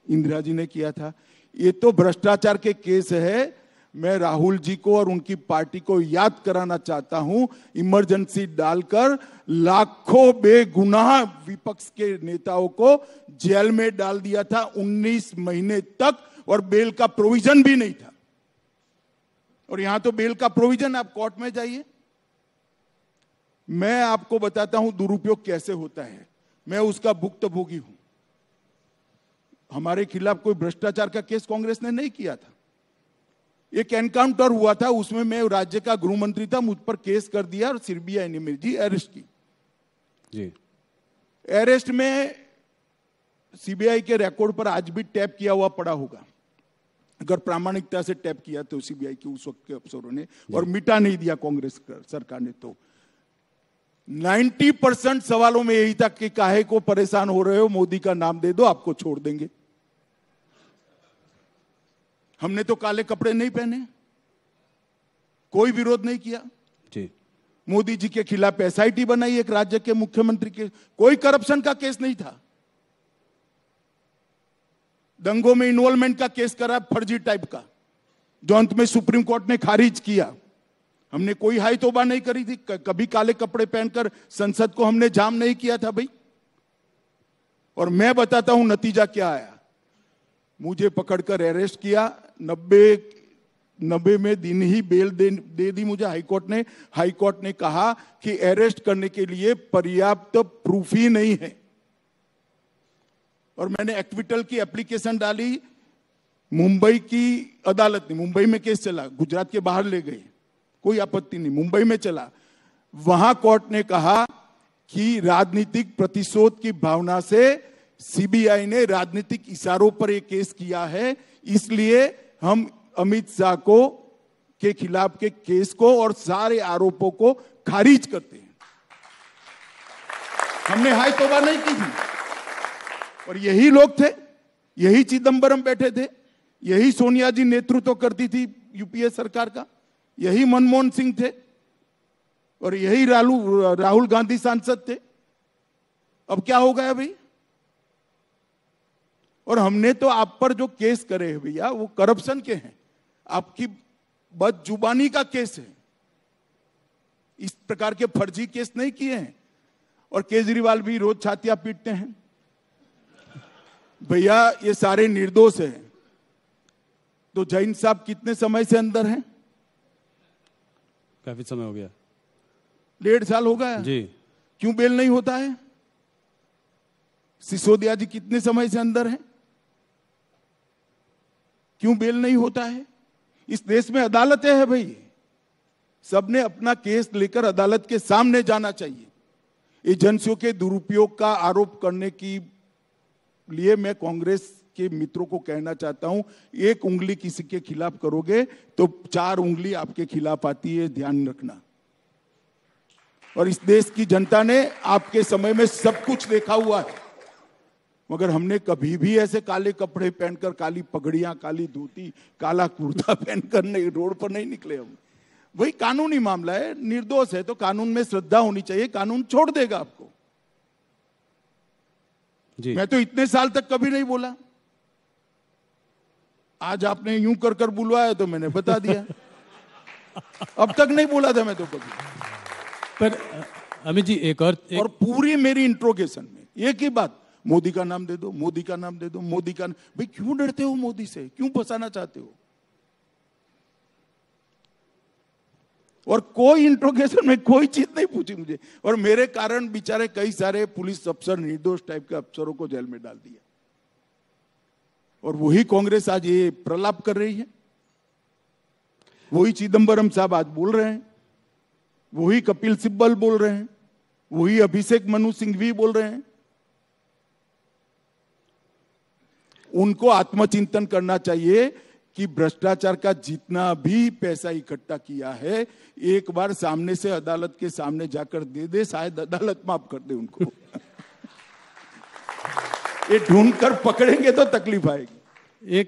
इंदिरा जी ने किया था। ये तो भ्रष्टाचार के केस है। मैं राहुल जी को और उनकी पार्टी को याद कराना चाहता हूं, इमरजेंसी डालकर लाखों बेगुनाह विपक्ष के नेताओं को जेल में डाल दिया था 19 महीने तक, और बेल का प्रोविजन भी नहीं था। और यहां तो बेल का प्रोविजन, आप कोर्ट में जाइए। मैं आपको बताता हूं दुरुपयोग कैसे होता है, मैं उसका भुक्तभोगी हूं। हमारे खिलाफ कोई भ्रष्टाचार का केस कांग्रेस ने नहीं किया था। एक एनकाउंटर हुआ था, उसमें मैं राज्य का गृह मंत्री था, मुझ पर केस कर दिया और सीबीआई ने मेरी अरेस्ट की जी। अरेस्ट में सीबीआई के रिकॉर्ड पर आज भी टैप किया हुआ पड़ा होगा, अगर प्रामाणिकता से टैप किया तो सीबीआई के उस वक्त के अफसरों ने, और मिटा नहीं दिया कांग्रेस सरकार ने। तो 90% सवालों में यही था कि काहे को परेशान हो रहे हो, मोदी का नाम दे दो, आपको छोड़ देंगे। हमने तो काले कपड़े नहीं पहने, कोई विरोध नहीं किया जी। मोदी जी के खिलाफ एसआईटी बनाई एक राज्य के मुख्यमंत्री के, कोई करप्शन का केस नहीं था। दंगों में इन्वॉल्वमेंट का केस करा फर्जी टाइप का, जो अंत में सुप्रीम कोर्ट ने खारिज किया। हमने कोई हाई तौबा नहीं करी थी, कभी काले कपड़े पहनकर संसद को हमने जाम नहीं किया था भाई। और मैं बताता हूं नतीजा क्या आया। मुझे पकड़कर अरेस्ट किया, 90 में दिन ही बेल दे दी मुझे हाईकोर्ट ने। हाईकोर्ट ने कहा कि अरेस्ट करने के लिए पर्याप्त प्रूफ ही नहीं है, और मैंने एक्विटल की एप्लीकेशन डाली। मुंबई की अदालत ने, मुंबई में केस चला, गुजरात के बाहर ले गए, कोई आपत्ति नहीं, मुंबई में चला। वहां कोर्ट ने कहा कि राजनीतिक प्रतिशोध की भावना से सीबीआई ने राजनीतिक इशारों पर एक केस किया है, इसलिए हम अमित शाह को के खिलाफ के केस को और सारे आरोपों को खारिज करते हैं। हमने हाई तौबा नहीं की थी। और यही लोग थे, यही चिदंबरम बैठे थे, यही सोनिया जी नेतृत्व करती थी यूपीए सरकार का, यही मनमोहन सिंह थे, और यही राहुल गांधी सांसद थे। अब क्या हो गया भाई? और हमने तो आप पर जो केस करे हैं भैया वो करप्शन के हैं, आपकी बदजुबानी का केस है, इस प्रकार के फर्जी केस नहीं किए हैं। और केजरीवाल भी रोज छातियां पीटते हैं। भैया ये सारे निर्दोष हैं। तो जैन साहब कितने समय से अंदर हैं? काफी समय हो गया, 1.5 साल हो गया जी। क्यों बेल नहीं होता है? सिसोदिया जी कितने समय से अंदर हैं? क्यों बेल नहीं होता है? इस देश में अदालतें हैं भाई, सबने अपना केस लेकर अदालत के सामने जाना चाहिए। एजेंसियों के दुरुपयोग का आरोप करने की लिए मैं कांग्रेस के मित्रों को कहना चाहता हूं, एक उंगली किसी के खिलाफ करोगे तो 4 उंगली आपके खिलाफ आती है, ध्यान रखना। और इस देश की जनता ने आपके समय में सब कुछ देखा हुआ है, मगर हमने कभी भी ऐसे काले कपड़े पहनकर, काली पगड़ियां, काली धोती, काला कुर्ता पहनकर नहीं, रोड पर नहीं निकले हम। वही कानूनी मामला है, निर्दोष है तो कानून में श्रद्धा होनी चाहिए, कानून छोड़ देगा आपको जी। मैं तो इतने साल तक कभी नहीं बोला, आज आपने यूं कर कर बुलवाया तो मैंने बता दिया। अब तक नहीं बोला था मैं तो कभी। पर अमित जी एक और पूरी मेरी इंट्रोगेशन में एक ही बात, मोदी का नाम दे दो, मोदी का नाम दे दो, मोदी का। भाई क्यों डरते हो मोदी से, क्यों फंसाना चाहते हो? और कोई इंट्रोगेशन में कोई चीज नहीं पूछी मुझे, और मेरे कारण बेचारे कई सारे पुलिस अफसर, निर्दोष टाइप के अफसरों को जेल में डाल दिया। और वही कांग्रेस आज ये प्रलाप कर रही है, वही चिदंबरम साहब आज बोल रहे हैं, वही कपिल सिब्बल बोल रहे हैं, वही अभिषेक मनु सिंघवी बोल रहे हैं। उनको आत्मचिंतन करना चाहिए कि भ्रष्टाचार का जितना भी पैसा इकट्ठा किया है, एक बार सामने से अदालत के सामने जाकर दे दे, शायद अदालत माफ कर दे उनको। ये ढूंढ कर पकड़ेंगे तो तकलीफ आएगी।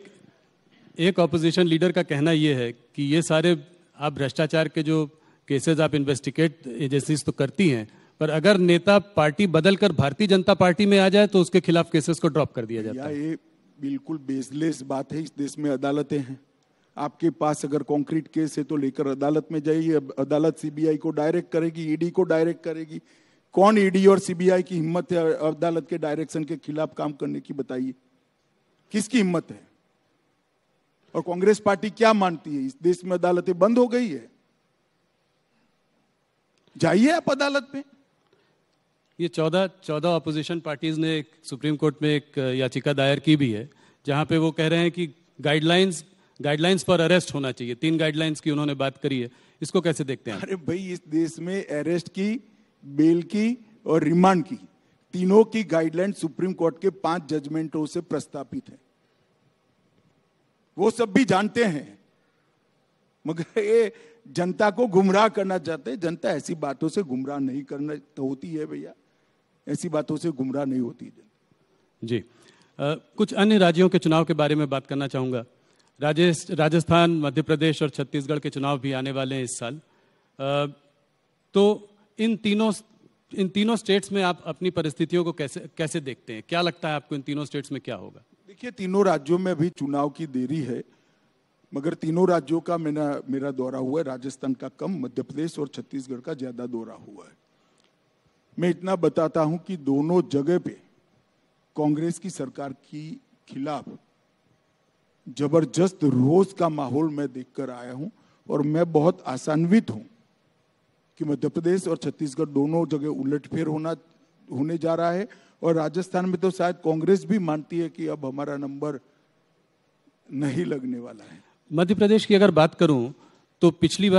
एक ऑपोजिशन लीडर का कहना यह है कि ये सारे आप भ्रष्टाचार के जो केसेस आप इन्वेस्टिगेट एजेंसीज तो करती हैं, पर अगर नेता पार्टी बदलकर भारतीय जनता पार्टी में आ जाए तो उसके खिलाफ केसेस को ड्रॉप कर दिया जाता है। ये बिल्कुल बेसलेस बात है। इस देश में अदालतें हैं, आपके पास अगर कॉन्क्रीट केस है तो लेकर अदालत में जाइए, अदालत सीबीआई को डायरेक्ट करेगी, ईडी को डायरेक्ट करेगी। कौन ईडी और सीबीआई की हिम्मत है अदालत के डायरेक्शन के खिलाफ काम करने की? बताइए किसकी हिम्मत है? और कांग्रेस पार्टी क्या मानती है? इस देश में अदालतें बंद हो गई है, जाइए आप अदालत में। ये 14 ऑपोजिशन पार्टीज ने सुप्रीम कोर्ट में एक याचिका दायर की भी है, जहां पे वो कह रहे हैं कि गाइडलाइंस फॉर अरेस्ट होना चाहिए। 3 गाइडलाइंस की उन्होंने बात करी है, इसको कैसे देखते हैं? अरे भाई, इस देश में अरेस्ट की, बेल की और रिमांड की, तीनों की गाइडलाइन सुप्रीम कोर्ट के 5 जजमेंटों से प्रस्तावित है। वो सब भी जानते हैं, मगर ये जनता को गुमराह करना चाहते हैं। जनता ऐसी बातों से गुमराह नहीं करना तो होती है भैया, ऐसी बातों से गुमराह नहीं होती जी। कुछ अन्य राज्यों के चुनाव के बारे में बात करना चाहूँगा। राजस्थान, मध्य प्रदेश और छत्तीसगढ़ के चुनाव भी आने वाले हैं इस साल। तो इन तीनों स्टेट्स में आप अपनी परिस्थितियों को कैसे देखते हैं? क्या लगता है आपको इन तीनों स्टेट्स में क्या होगा? देखिए, तीनों राज्यों में अभी चुनाव की देरी है, मगर तीनों राज्यों का मेरा दौरा हुआ है। राजस्थान का कम, मध्य प्रदेश और छत्तीसगढ़ का ज्यादा दौरा हुआ है। मैं इतना बताता हूं कि दोनों जगह पे कांग्रेस की सरकार की खिलाफ जबरदस्त रोष का माहौल मैं देखकर आया हूं, और मैं बहुत आशान्वित हूं कि मध्य प्रदेश और छत्तीसगढ़ दोनों जगह उलटफेर होने जा रहा है। और राजस्थान में तो शायद कांग्रेस भी मानती है कि अब हमारा नंबर नहीं लगने वाला है। मध्य प्रदेश की अगर बात करूं तो पिछली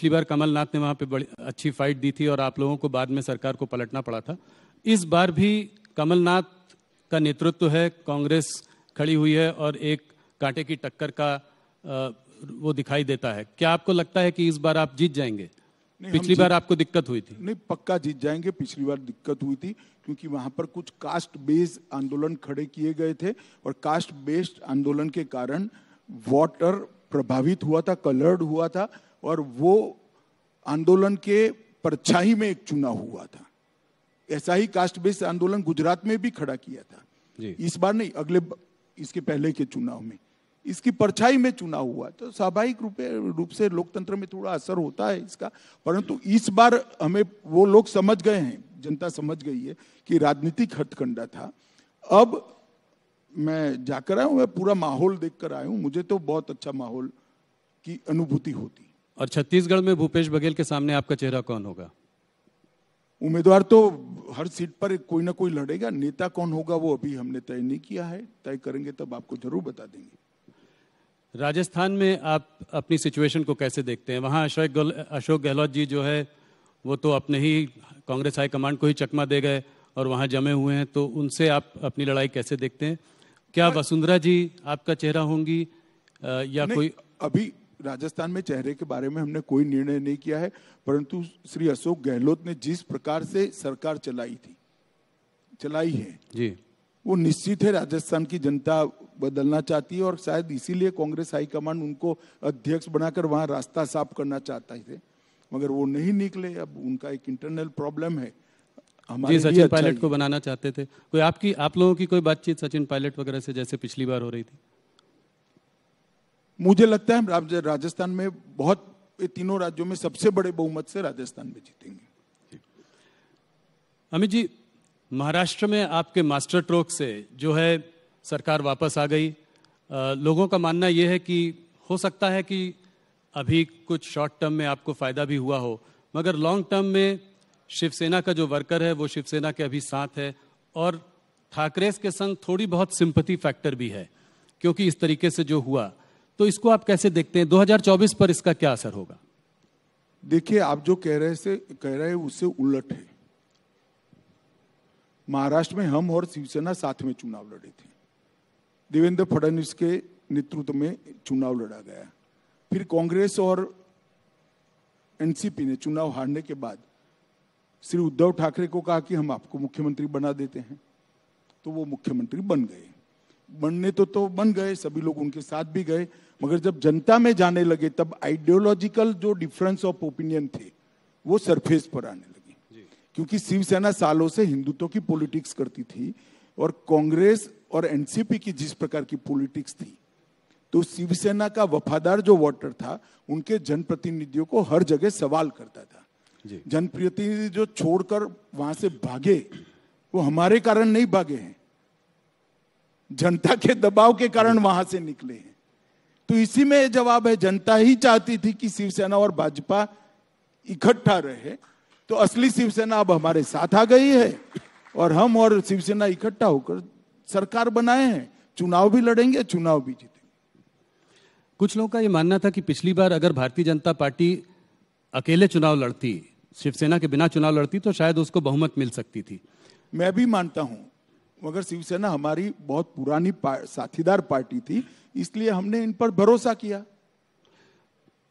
बार कमलनाथ ने वहां पे बड़ी अच्छी फाइट दी थी और आप लोगों को बाद में सरकार को पलटना पड़ा था। इस बार भी कमलनाथ का नेतृत्व है, कांग्रेस खड़ी हुई है और एक कांटे की टक्कर का वो दिखाई देता है। क्या आपको लगता है कि इस बार आप जीत जाएंगे? पिछली बार आपको दिक्कत हुई थी। नहीं, पक्का जीत जाएंगे। पिछली बार दिक्कत हुई थी क्योंकि वहां पर कुछ कास्ट बेस्ड आंदोलन खड़े किए गए थे, और कास्ट बेस्ड आंदोलन के कारण वोटर प्रभावित हुआ था, कलर्ड हुआ था, और वो आंदोलन के परछाई में एक चुनाव हुआ था। ऐसा ही कास्ट बेस्ड आंदोलन गुजरात में भी खड़ा किया था। जी। इस बार नहीं, इसके पहले के चुनाव में इसकी परछाई में चुनाव हुआ, तो स्वाभाविक रूप से लोकतंत्र में थोड़ा असर होता है इसका। परंतु इस बार हमें वो लोग समझ गए हैं, जनता समझ गई है कि राजनीतिक हथकंडा था। अब मैं जाकर आया हूं, मैं पूरा माहौल देखकर आया हूं, मुझे तो बहुत अच्छा माहौल की अनुभूति होती। और छत्तीसगढ़ में भूपेश बघेल के सामने आपका चेहरा कौन होगा? उम्मीदवार तो हर सीट पर कोई ना कोई लड़ेगा, नेता कौन होगा वो अभी हमने तय नहीं किया है, तय करेंगे तब आपको जरूर बता देंगे। राजस्थान में आप अपनी सिचुएशन को कैसे देखते हैं? वहाँ अशोक गहलोत जी जो है वो तो अपने ही कांग्रेस हाईकमांड को ही चकमा दे गए और वहाँ जमे हुए हैं, तो उनसे आप अपनी लड़ाई कैसे देखते हैं? क्या वसुंधरा जी आपका चेहरा होंगी या कोई? अभी राजस्थान में चेहरे के बारे में हमने कोई निर्णय नहीं किया है, परंतु श्री अशोक गहलोत ने जिस प्रकार से सरकार चलाई है जी, वो निश्चित है राजस्थान की जनता बदलना चाहती है, और शायद इसीलिए कांग्रेस हाईकमांड उनको अध्यक्ष बनाकर वहां रास्ता साफ करना चाहता थे, मगर वो नहीं निकले। अब उनका एक इंटरनल प्रॉब्लम है। जी, सचिन पायलट को बनाना चाहते थे। कोई आप लोगों की कोई बातचीत सचिन पायलट वगैरह से जैसे पिछली बार हो रही थी? मुझे लगता है राजस्थान में ये तीनों राज्यों में सबसे बड़े बहुमत से राजस्थान में जीतेंगे। अमित जी, महाराष्ट्र में आपके मास्टर स्ट्रोक से जो है सरकार वापस आ गई। लोगों का मानना यह है कि हो सकता है कि अभी कुछ शॉर्ट टर्म में आपको फायदा भी हुआ हो, मगर लॉन्ग टर्म में शिवसेना का जो वर्कर है वो शिवसेना के अभी साथ है, और ठाकरे के संग थोड़ी बहुत सिंपैथी फैक्टर भी है, क्योंकि इस तरीके से जो हुआ। तो इसको आप कैसे देखते हैं? 2024 पर इसका क्या असर होगा? देखिए, आप जो कह रहे हैं उससे उलट है। महाराष्ट्र में हम और शिवसेना साथ में चुनाव लड़े थे। देवेंद्र फडणवीस के नेतृत्व में चुनाव लड़ा गया, फिर कांग्रेस और एनसीपी ने चुनाव हारने के बाद श्री उद्धव ठाकरे को कहा कि हम आपको मुख्यमंत्री बना देते हैं, तो वो मुख्यमंत्री बन गए। बनने तो बन गए, सभी लोग उनके साथ भी गए, मगर जब जनता में जाने लगे तब आइडियोलॉजिकल जो डिफरेंस ऑफ ओपिनियन थे वो सरफेस पर आने लगे। क्योंकि शिवसेना सालों से हिंदुत्व की पॉलिटिक्स करती थी, और कांग्रेस और एनसीपी की जिस प्रकार की पॉलिटिक्स थी, तो शिवसेना का वफादार जो वोटर था उनके जनप्रतिनिधियों को हर जगह सवाल करता था। जनप्रतिनिधि जो छोड़कर वहां से भागे, वो हमारे कारण नहीं भागे हैं, जनता के दबाव के कारण वहां से निकले हैं। तो इसी में जवाब है, जनता ही चाहती थी कि शिवसेना और भाजपा इकट्ठा रहे, तो असली शिवसेना अब हमारे साथ आ गई है, और हम और शिवसेना इकट्ठा होकर सरकार बनाए हैं, चुनाव भी लड़ेंगे, चुनाव भी जीतेंगे। कुछ लोगों का यह मानना था कि पिछली बार अगर भारतीय जनता पार्टी अकेले चुनाव लड़ती, शिवसेना के बिना चुनाव लड़ती, तो शायद उसको बहुमत मिल सकती थी। मैं भी मानता हूं, मगर शिवसेना हमारी बहुत पुरानी साथीदार पार्टी थी, इसलिए हमने इन पर भरोसा किया।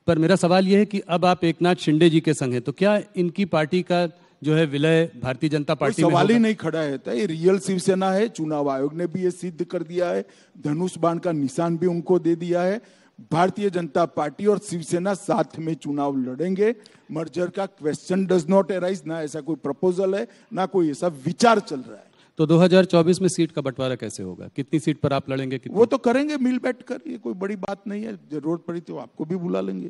पर मेरा सवाल यह है कि अब आप एकनाथ शिंदे जी के संग हैं, तो क्या इनकी पार्टी का जो है विलय भारतीय जनता पार्टी में सवाल ही नहीं खड़ा है। ये रियल शिवसेना है, चुनाव आयोग ने भी ये सिद्ध कर दिया है, धनुष बाण का निशान भी उनको दे दिया है। भारतीय जनता पार्टी और शिवसेना साथ में चुनाव लड़ेंगे। मर्जर का क्वेश्चन डज नॉट अराइज, ना ऐसा कोई प्रपोजल है, ना कोई ऐसा विचार चल रहा है। तो 2024 में सीट का बंटवारा कैसे होगा? कितनी सीट पर आप लड़ेंगे? वो तो करेंगे मिल बैठ कर, ये कोई बड़ी बात नहीं है। जरूरत पड़ी तो आपको भी बुला लेंगे।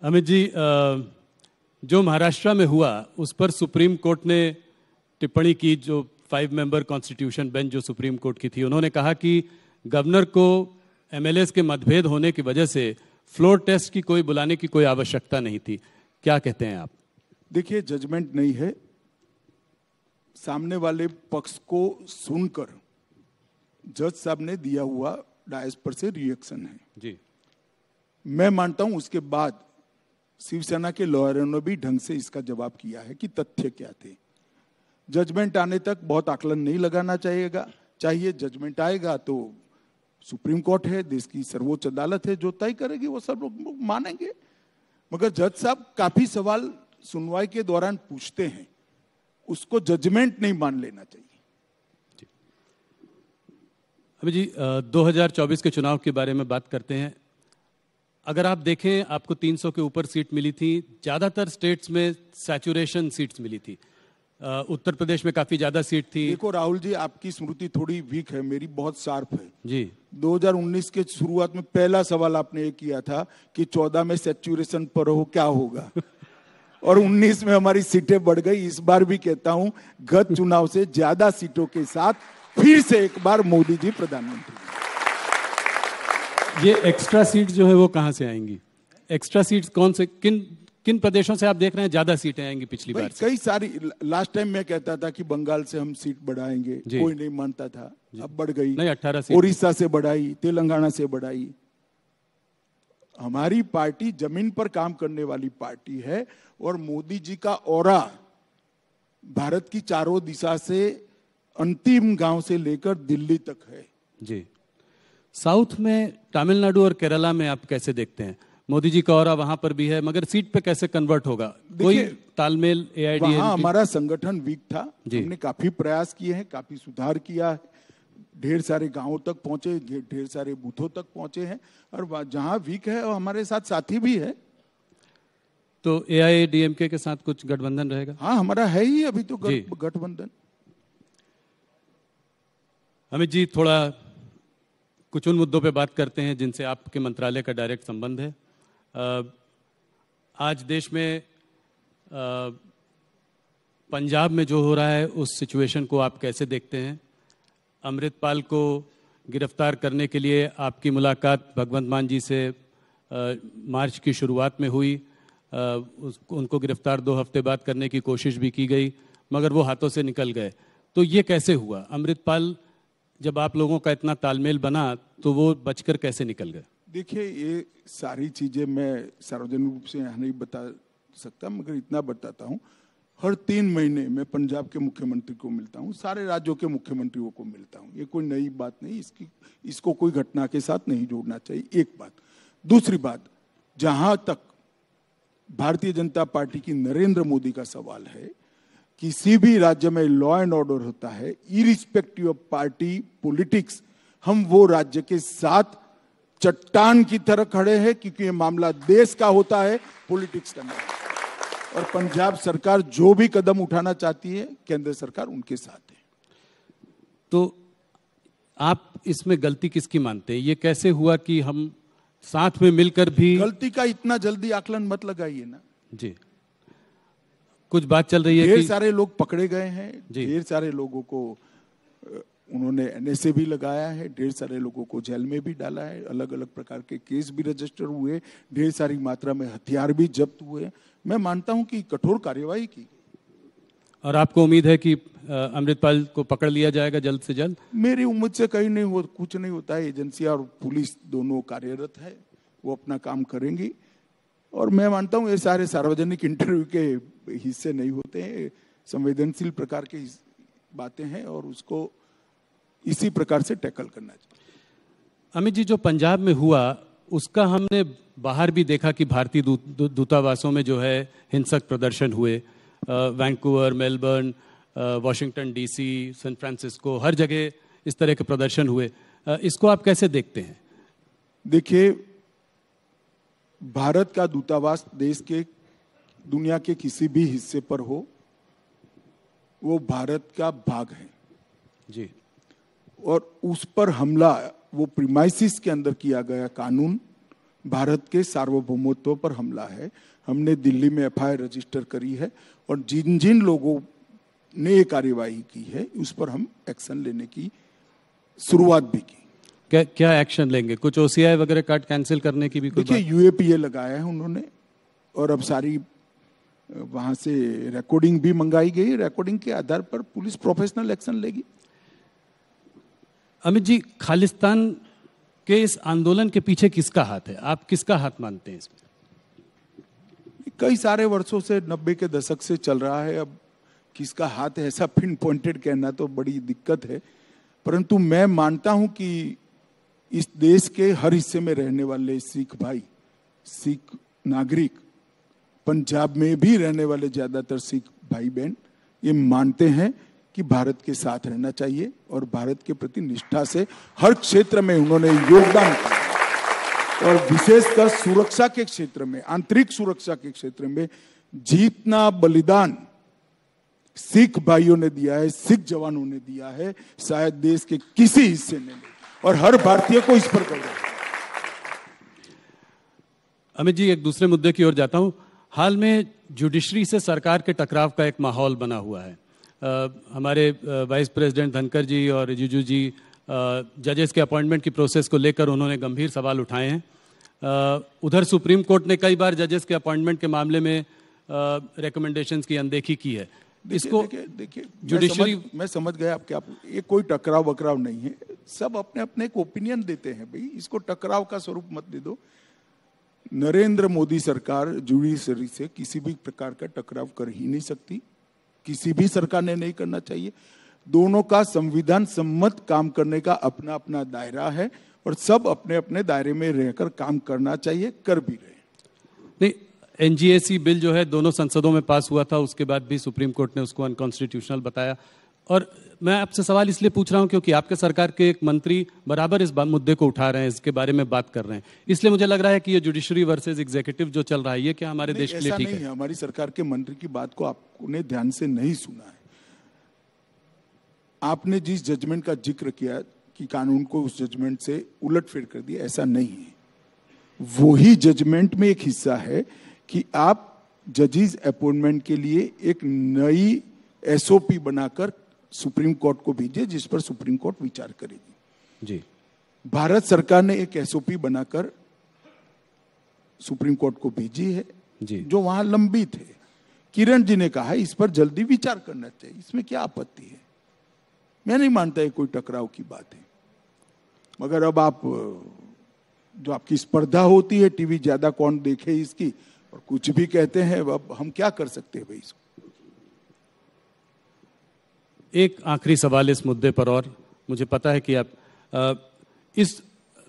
अमित जी, जो महाराष्ट्र में हुआ उस पर सुप्रीम कोर्ट ने टिप्पणी की, जो 5 मेंबर कॉन्स्टिट्यूशन बेंच जो सुप्रीम कोर्ट की थी, उन्होंने कहा कि गवर्नर को एमएलएस के मतभेद होने की वजह से फ्लोर टेस्ट की कोई बुलाने की कोई आवश्यकता नहीं थी। क्या कहते हैं आप? देखिए, जजमेंट नहीं है, सामने वाले पक्ष को सुनकर जज साहब ने दिया हुआ डायस पर से रिएक्शन है जी। मैं मानता हूं उसके बाद शिवसेना के लॉयरों ने भी ढंग से इसका जवाब किया है कि तथ्य क्या थे। जजमेंट आने तक बहुत आकलन नहीं लगाना चाहिए। जजमेंट आएगा तो सुप्रीम कोर्ट है, देश की सर्वोच्च अदालत है, जो तय करेगी वो सब लोग मानेंगे। मगर जज साहब काफी सवाल सुनवाई के दौरान पूछते हैं, उसको जजमेंट नहीं मान लेना चाहिए। अभी जी, 2024 के चुनाव के बारे में बात करते हैं। अगर आप देखें, आपको 300 के ऊपर सीट मिली थी, ज़्यादातर स्टेट्स में सैचुरेशन सीट्स मिली थी। उत्तर प्रदेश में काफ़ी ज़्यादा सीट थी। देखो राहुल जी, आपकी स्मृति थोड़ी वीक है, मेरी बहुत शार्प है जी। 2019 के शुरुआत में पहला सवाल आपने ये किया था कि 14 में सैचुरेशन पर हो क्या होगा और 19 में हमारी सीटें बढ़ गई। इस बार भी कहता हूं, गत चुनाव से ज्यादा सीटों के साथ फिर से एक बार मोदी जी प्रधानमंत्री। ये एक्स्ट्रा सीट जो है वो कहां से आएंगी? एक्स्ट्रा सीट्स कौन से, किन प्रदेशों से आप देख रहे हैं ज्यादा सीटें आएंगी पिछली बार से? कई सारी, लास्ट टाइम मैं कहता था कि बंगाल से हम सीट बढ़ाएंगे, कोई नहीं मानता था, अब बढ़ गई। नहीं, 18 सीट। उड़ीसा से बढ़ाई, तेलंगाना से बढ़ाई। हमारी पार्टी जमीन पर काम करने वाली पार्टी है और मोदी जी का ऑरा भारत की चारों दिशा से अंतिम गांव से लेकर दिल्ली तक है जी। साउथ में तमिलनाडु और केरला में आप कैसे देखते हैं? मोदी जी का ऑरा वहां पर भी है, मगर सीट पे कैसे कन्वर्ट होगा? कोई तालमेल AIDMK? वहां हमारा संगठन वीक था, हमने काफी प्रयास किए हैं, काफी सुधार किया है, ढेर सारे गांवों तक पहुंचे, ढेर सारे बूथों तक पहुंचे हैं, और जहां वीक है और हमारे साथ साथी भी है। तो AIADMK के साथ कुछ गठबंधन रहेगा? हाँ, हमारा है ही अभी तो गठबंधन। अमित जी, थोड़ा कुछ उन मुद्दों पे बात करते हैं जिनसे आपके मंत्रालय का डायरेक्ट संबंध है। आज देश में पंजाब में जो हो रहा है उस सिचुएशन को आप कैसे देखते हैं? अमृतपाल को गिरफ्तार करने के लिए आपकी मुलाकात भगवंत मान जी से मार्च की शुरुआत में हुई। उनको गिरफ्तार 2 हफ्ते बाद करने की कोशिश भी की गई, मगर वो हाथों से निकल गए। तो ये कैसे हुआ? अमृतपाल, जब आप लोगों का इतना तालमेल बना तो वो बचकर कैसे निकल गए? देखिए, ये सारी चीजें मैं सार्वजनिक रूप से यहाँ नहीं बता सकता, मगर इतना बताता हूँ, हर 3 महीने में पंजाब के मुख्यमंत्री को मिलता हूँ, सारे राज्यों के मुख्यमंत्रियों को मिलता हूँ। ये कोई नई बात नहीं, इसको कोई घटना के साथ नहीं जोड़ना चाहिए, एक बात। दूसरी बात, जहां तक भारतीय जनता पार्टी की नरेंद्र मोदी का सवाल है, किसी भी राज्य में लॉ एंड ऑर्डर होता है, इरिस्पेक्टिव ऑफ पार्टी पॉलिटिक्स, हम वो राज्य के साथ चट्टान की तरह खड़े हैं, क्योंकि ये मामला देश का होता है, पॉलिटिक्स का नहीं। और पंजाब सरकार जो भी कदम उठाना चाहती है, केंद्र सरकार उनके साथ है। तो आप इसमें गलती किसकी मानते हैं? ये कैसे हुआ कि हम साथ में मिलकर भी? गलती का इतना जल्दी आकलन मत लगाइए ना जी। कुछ बात चल रही है, ढेर सारे लोग पकड़े गए हैं, ढेर सारे लोगों को उन्होंने NSA भी लगाया है, ढेर सारे लोगों को जेल में भी डाला है, अलग अलग प्रकार के केस भी रजिस्टर हुए, ढेर सारी मात्रा में हथियार भी जब्त हुए। मैं मानता हूं कि कठोर कार्यवाही की। और आपको उम्मीद है कि अमृतपाल को पकड़ लिया जाएगा जल्द से जल्द? मेरी उम्मीद से कहीं नहीं हो, कुछ नहीं होता है। एजेंसियां और पुलिस दोनों कार्यरत है, वो अपना काम करेंगी। और मैं मानता हूं ये सारे सार्वजनिक इंटरव्यू के हिस्से नहीं होते हैं, संवेदनशील प्रकार की बातें हैं और उसको इसी प्रकार से टैकल करना चाहिए। अमित जी, जो पंजाब में हुआ उसका हमने बाहर भी देखा कि भारतीय दूतावासों में जो है हिंसक प्रदर्शन हुए। Vancouver, Melbourne, Washington DC, San Francisco, हर जगह इस तरह के प्रदर्शन हुए। इसको आप कैसे देखते हैं? देखिए, भारत का दूतावास देश के दुनिया के किसी भी हिस्से पर हो, वो भारत का भाग है जी। और उस पर हमला, वो प्रीमाइसिस के अंदर किया गया कानून भारत के सार्वभौमत्व पर हमला है। हमने दिल्ली में FIR रजिस्टर करी है और जिन जिन लोगों ने ये कार्यवाही की है उस पर हम एक्शन लेने की शुरुआत भी की। क्या एक्शन लेंगे? कुछ OCI वगैरह कार्ड कैंसिल करने की भी कुछ? देखिए, UAPA लगाया है उन्होंने और अब सारी वहां से रिकॉर्डिंग भी मंगाई गई। रिकॉर्डिंग के आधार पर पुलिस प्रोफेशनल एक्शन लेगी। अमित जी, खालिस्तान के इस आंदोलन के पीछे किसका हाथ है? आप किसका हाथ मानते हैं इसमें? कई सारे वर्षों से 90 के दशक से चल रहा है। अब किसका हाथ है ऐसा पिन पॉइंटेड कहना तो बड़ी दिक्कत है, परंतु मैं मानता हूं कि इस देश के हर हिस्से में रहने वाले सिख भाई, सिख नागरिक, पंजाब में भी रहने वाले ज्यादातर सिख भाई बहन ये मानते हैं कि भारत के साथ रहना चाहिए और भारत के प्रति निष्ठा से हर क्षेत्र में उन्होंने योगदान किया। और विशेषकर सुरक्षा के क्षेत्र में, आंतरिक सुरक्षा के क्षेत्र में जितना बलिदान सिख भाइयों ने दिया है, सिख जवानों ने दिया है, शायद देश के किसी हिस्से ने नहीं, और हर भारतीय को इस पर गर्व है। अमित जी, एक दूसरे मुद्दे की ओर जाता हूं। हाल में जुडिशरी से सरकार के टकराव का एक माहौल बना हुआ है। हमारे वाइस प्रेसिडेंट धनखड़ जी और रिजिजू जी जजेस के अपॉइंटमेंट की प्रोसेस को लेकर उन्होंने गंभीर सवाल उठाए हैं। उधर सुप्रीम कोर्ट ने कई बार जजेस के अपॉइंटमेंट के मामले में रिकमेंडेशंस की अनदेखी की है। इसको देखिए जुडिशरी, मैं समझ गया आपके, आप ये कोई टकराव वकराव नहीं है, सब अपने अपने एक ओपिनियन देते हैं भाई, इसको टकराव का स्वरूप मत दे दो। नरेंद्र मोदी सरकार जुडिशरी से किसी भी प्रकार का टकराव कर ही नहीं सकती, किसी भी सरकार ने नहीं करना चाहिए। दोनों का संविधान सम्मत काम करने का अपना अपना दायरा है और सब अपने अपने दायरे में रहकर काम करना चाहिए, कर भी रहे। नहीं, एनजीएसी बिल जो है दोनों संसदों में पास हुआ था, उसके बाद भी सुप्रीम कोर्ट ने उसको अनकॉन्स्टिट्यूशनल बताया। और मैं आपसे सवाल इसलिए पूछ रहा हूं क्योंकि आपके सरकार के एक मंत्री बराबर इस मुद्दे को उठा रहे हैं, इसके बारे में बात कर रहे हैं। इसलिए मुझे लग रहा है कि ये जुडिशरी वर्सेस एग्जीक्यूटिव जो चल रहा है, ये क्या हमारे देश के लिए ठीक है? हमारी सरकार के मंत्री की बात को आपने ध्यान से नहीं सुना है। आपने जिस जजमेंट का जिक्र किया कि कानून को उस जजमेंट से उलटफेर कर दिया, ऐसा नहीं है। वही जजमेंट में एक हिस्सा है कि आप जजेस अपॉइंटमेंट के लिए एक नई एसओपी बनाकर सुप्रीम कोर्ट को भेजिए, जिस पर सुप्रीम कोर्ट विचार करेगी। जी, भारत सरकार ने एक एसओपी बनाकर सुप्रीम कोर्ट को भेजी है जी, जो वहां लंबित है। किरण जी ने कहा इस पर जल्दी विचार करना चाहिए, इसमें क्या आपत्ति है? मैं नहीं मानता है कोई टकराव की बात है, मगर अब आप जो आपकी स्पर्धा होती है, टीवी ज्यादा कौन देखे इसकी, और कुछ भी कहते हैं, अब हम क्या कर सकते हैं भाई इसको। एक आखिरी सवाल इस मुद्दे पर, और मुझे पता है कि आप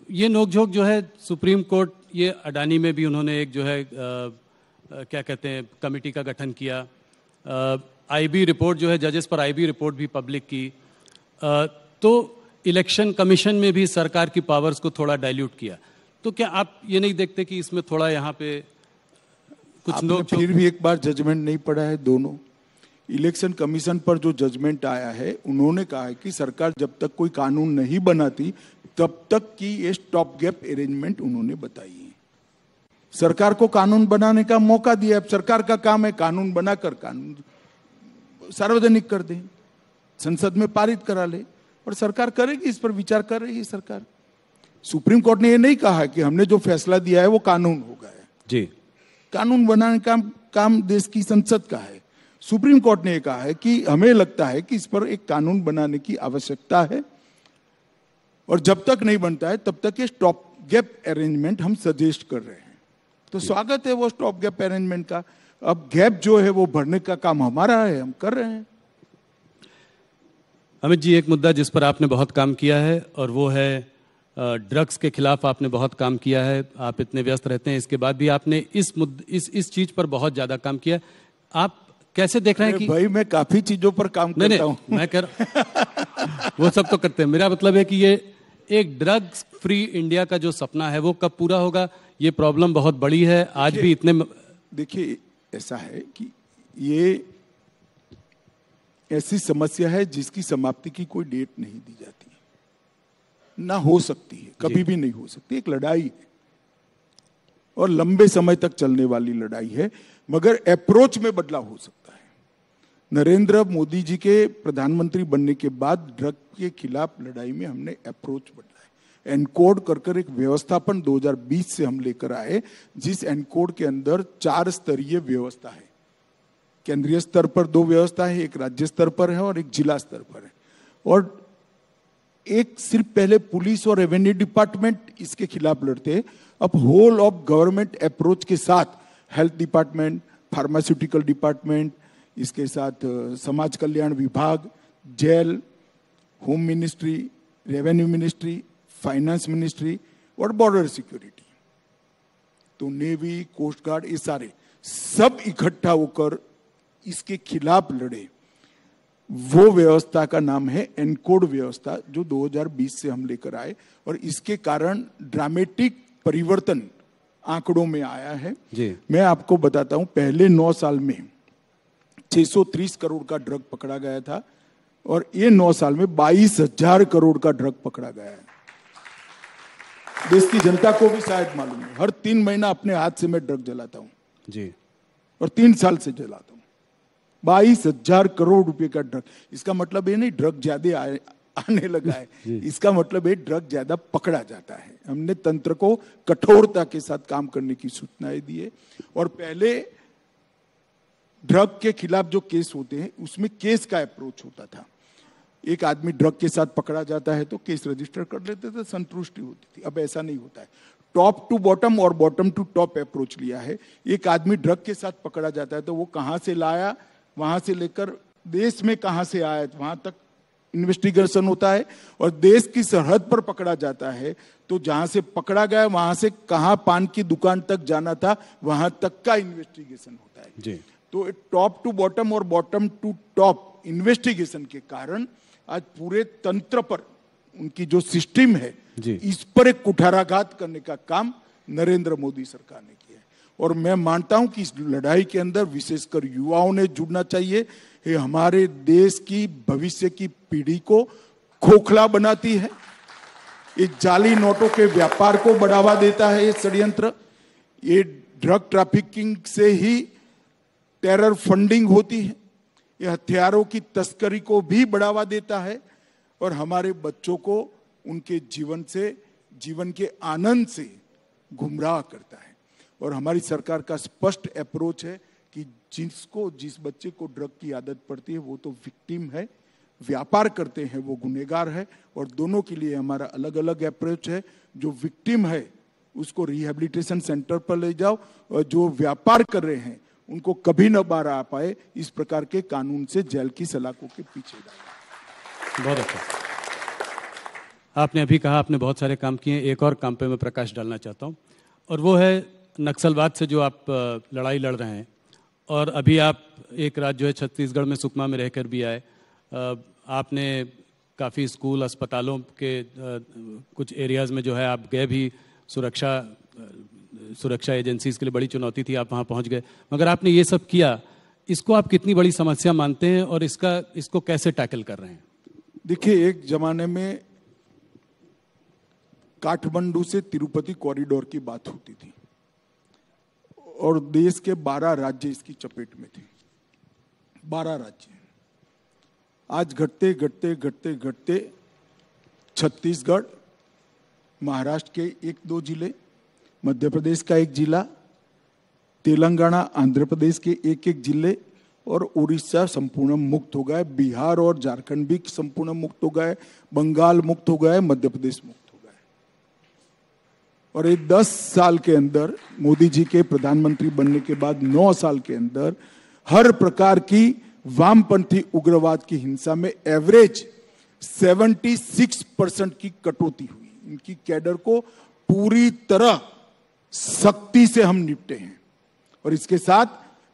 ये नोकझोंक जो है सुप्रीम कोर्ट, ये अडानी में भी उन्होंने एक जो है क्या कहते हैं कमेटी का गठन किया। आईबी रिपोर्ट जो है, जजेस पर आईबी रिपोर्ट भी पब्लिक की। तो इलेक्शन कमीशन में भी सरकार की पावर्स को थोड़ा डाइल्यूट किया। तो क्या आप ये नहीं देखते कि इसमें थोड़ा यहाँ पे कुछ लोग फिर भी एक बार जजमेंट नहीं पढ़ा है? दोनों इलेक्शन कमीशन पर जो जजमेंट आया है, उन्होंने कहा है कि सरकार जब तक कोई कानून नहीं बनाती तब तक की ये स्टॉप गैप अरेंजमेंट उन्होंने बताई है। सरकार को कानून बनाने का मौका दिया, अब सरकार का काम है कानून बनाकर कानून सार्वजनिक कर दें, संसद में पारित करा ले, और सरकार करेगी, इस पर विचार कर रही है सरकार। सुप्रीम कोर्ट ने ये नहीं कहा कि हमने जो फैसला दिया है वो कानून हो गया है जी। कानून बनाने का काम देश की संसद का है। सुप्रीम कोर्ट ने कहा है कि हमें लगता है कि इस पर एक कानून बनाने की आवश्यकता है, और जब तक नहीं बनता है तब तक ये स्टॉप गैप अरेंजमेंट हम सजेस्ट कर रहे हैं। तो स्वागत है वो स्टॉप गैप अरेंजमेंट का। अब गैप जो है वो भरने का काम हमारा है, हम कर रहे हैं। अमित जी, एक मुद्दा जिस पर आपने बहुत काम किया है और वो है ड्रग्स के खिलाफ आपने बहुत काम किया है। आप इतने व्यस्त रहते हैं, इसके बाद भी आपने इस चीज पर बहुत ज्यादा काम किया। आप कैसे देख रहे हैं कि भाई मैं काफी चीजों पर काम करता हूं। मैं वो सब तो करते हैं। मेरा मतलब है कि ये एक ड्रग्स फ्री इंडिया का जो सपना है वो कब पूरा होगा? ये प्रॉब्लम बहुत बड़ी है आज भी इतने। देखिए, ऐसा है कि ये ऐसी समस्या है जिसकी समाप्ति की कोई डेट नहीं दी जाती, ना हो सकती है, कभी भी नहीं हो सकती। एक लड़ाई है और लंबे समय तक चलने वाली लड़ाई है, मगर अप्रोच में बदलाव हो सकता है। नरेंद्र मोदी जी के प्रधानमंत्री बनने के बाद ड्रग के खिलाफ लड़ाई में हमने अप्रोच बदला है। एनकोड कर एक व्यवस्थापन 2020 से हम लेकर आए, जिस एनकोड के अंदर 4 स्तरीय व्यवस्था है। केंद्रीय स्तर पर 2 व्यवस्था है, एक राज्य स्तर पर है और एक जिला स्तर पर है। और एक सिर्फ पहले पुलिस और रेवेन्यू डिपार्टमेंट इसके खिलाफ लड़ते, अब होल ऑफ गवर्नमेंट अप्रोच के साथ हेल्थ डिपार्टमेंट, फार्मास्यूटिकल डिपार्टमेंट, इसके साथ समाज कल्याण विभाग, jail, home ministry, revenue ministry, finance ministry और बॉर्डर सिक्योरिटी, तो नेवी, कोस्ट गार्ड, ये सारे सब इकट्ठा होकर इसके खिलाफ लड़े। वो व्यवस्था का नाम है एनकोड व्यवस्था, जो 2020 से हम लेकर आए, और इसके कारण ड्रामेटिक परिवर्तन आंकड़ों में आया है। जी। मैं आपको बताता हूं, पहले 9 साल में 630 करोड़ का ड्रग पकड़ा गया था और ये 9 साल में 22,000 करोड़ का ड्रग पकड़ा गया है। देश की जनता को भी शायद मालूम है, हर 3 महीना अपने हाथ से मैं ड्रग जलाता हूं जी। और 3 साल से जलाता हूं। 22,000 करोड़ रुपए का ड्रग। इसका मतलब ये नहीं ड्रग ज्यादा आने लगा है, इसका मतलब है ड्रग ज्यादा पकड़ा जाता है। हमने तंत्र को कठोरता के साथ काम करने की सूचनाएं दी है। और पहले ड्रग के खिलाफ जो केस होते हैं उसमें केस का अप्रोच होता था। एक आदमी ड्रग के साथ पकड़ा जाता है तो केस रजिस्टर कर लेते थे, संतुष्टि होती थी। अब ऐसा नहीं होता है, टॉप टू बॉटम और बॉटम टू टॉप अप्रोच लिया है। एक आदमी ड्रग के साथ पकड़ा जाता है तो वो कहां से लाया, वहां से लेकर देश में कहां से आया, वहां तक इन्वेस्टिगेशन होता है। और देश की सरहद पर पकड़ा जाता है तो जहां से पकड़ा गया वहां से कहां पान की दुकान तक जाना था वहां तक का इन्वेस्टिगेशन होता है जी। तो टॉप टू बॉटम और बॉटम टू टॉप इन्वेस्टिगेशन के कारण आज पूरे तंत्र पर उनकी जो सिस्टम है जी। इस पर एक कुठाराघात करने का काम नरेंद्र मोदी सरकार ने किया है। और मैं मानता हूं कि इस लड़ाई के अंदर विशेषकर युवाओं ने जुड़ना चाहिए। ये हमारे देश की भविष्य की पीढ़ी को खोखला बनाती है। ये जाली नोटों के व्यापार को बढ़ावा देता है ये षड्यंत्र। ये ड्रग ट्रैफिकिंग से ही टेरर फंडिंग होती है। ये हथियारों की तस्करी को भी बढ़ावा देता है और हमारे बच्चों को उनके जीवन के आनंद से गुमराह करता है। और हमारी सरकार का स्पष्ट अप्रोच है कि जिस बच्चे को ड्रग की आदत पड़ती है वो तो विक्टिम है, व्यापार करते हैं वो गुनहगार है। और दोनों के लिए हमारा अलग अलग अप्रोच है। जो विक्टिम है उसको रिहेबिलिटेशन सेंटर पर ले जाओ और जो व्यापार कर रहे हैं उनको कभी न बाहर आ पाए इस प्रकार के कानून से जेल की सलाखों के पीछे डालो। बहुत अच्छा। आपने अभी कहा आपने बहुत सारे काम किए, एक और काम पे मैं प्रकाश डालना चाहता हूँ और वो है नक्सलवाद से जो आप लड़ाई लड़ रहे हैं। और अभी आप एक राज्य जो है छत्तीसगढ़ में सुकमा में रहकर भी आए। आपने काफ़ी स्कूल अस्पतालों के कुछ एरियाज़ में जो है आप गए भी। सुरक्षा एजेंसीज के लिए बड़ी चुनौती थी, आप वहाँ पहुँच गए। मगर आपने ये सब किया, इसको आप कितनी बड़ी समस्या मानते हैं और इसको कैसे टैकल कर रहे हैं? देखिए, एक जमाने में काठमांडू से तिरुपति कॉरिडोर की बात होती थी और देश के 12 राज्य इसकी चपेट में थे। 12 राज्य। आज घटते घटते घटते घटते छत्तीसगढ़, महाराष्ट्र के 1-2 जिले, मध्य प्रदेश का 1 जिला, तेलंगाना आंध्र प्रदेश के 1-1 जिले और उड़ीसा संपूर्ण मुक्त हो गए। बिहार और झारखंड भी संपूर्ण मुक्त हो गए। बंगाल मुक्त हो गए। मध्य प्रदेश मुक्त हो गए। और ये 10 साल के अंदर, मोदी जी के प्रधानमंत्री बनने के बाद 9 साल के अंदर हर प्रकार की वामपंथी उग्रवाद की हिंसा में एवरेज 76% की कटौती हुई। इनकी कैडर को पूरी तरह सख्ती से हम निपटे हैं। और इसके साथ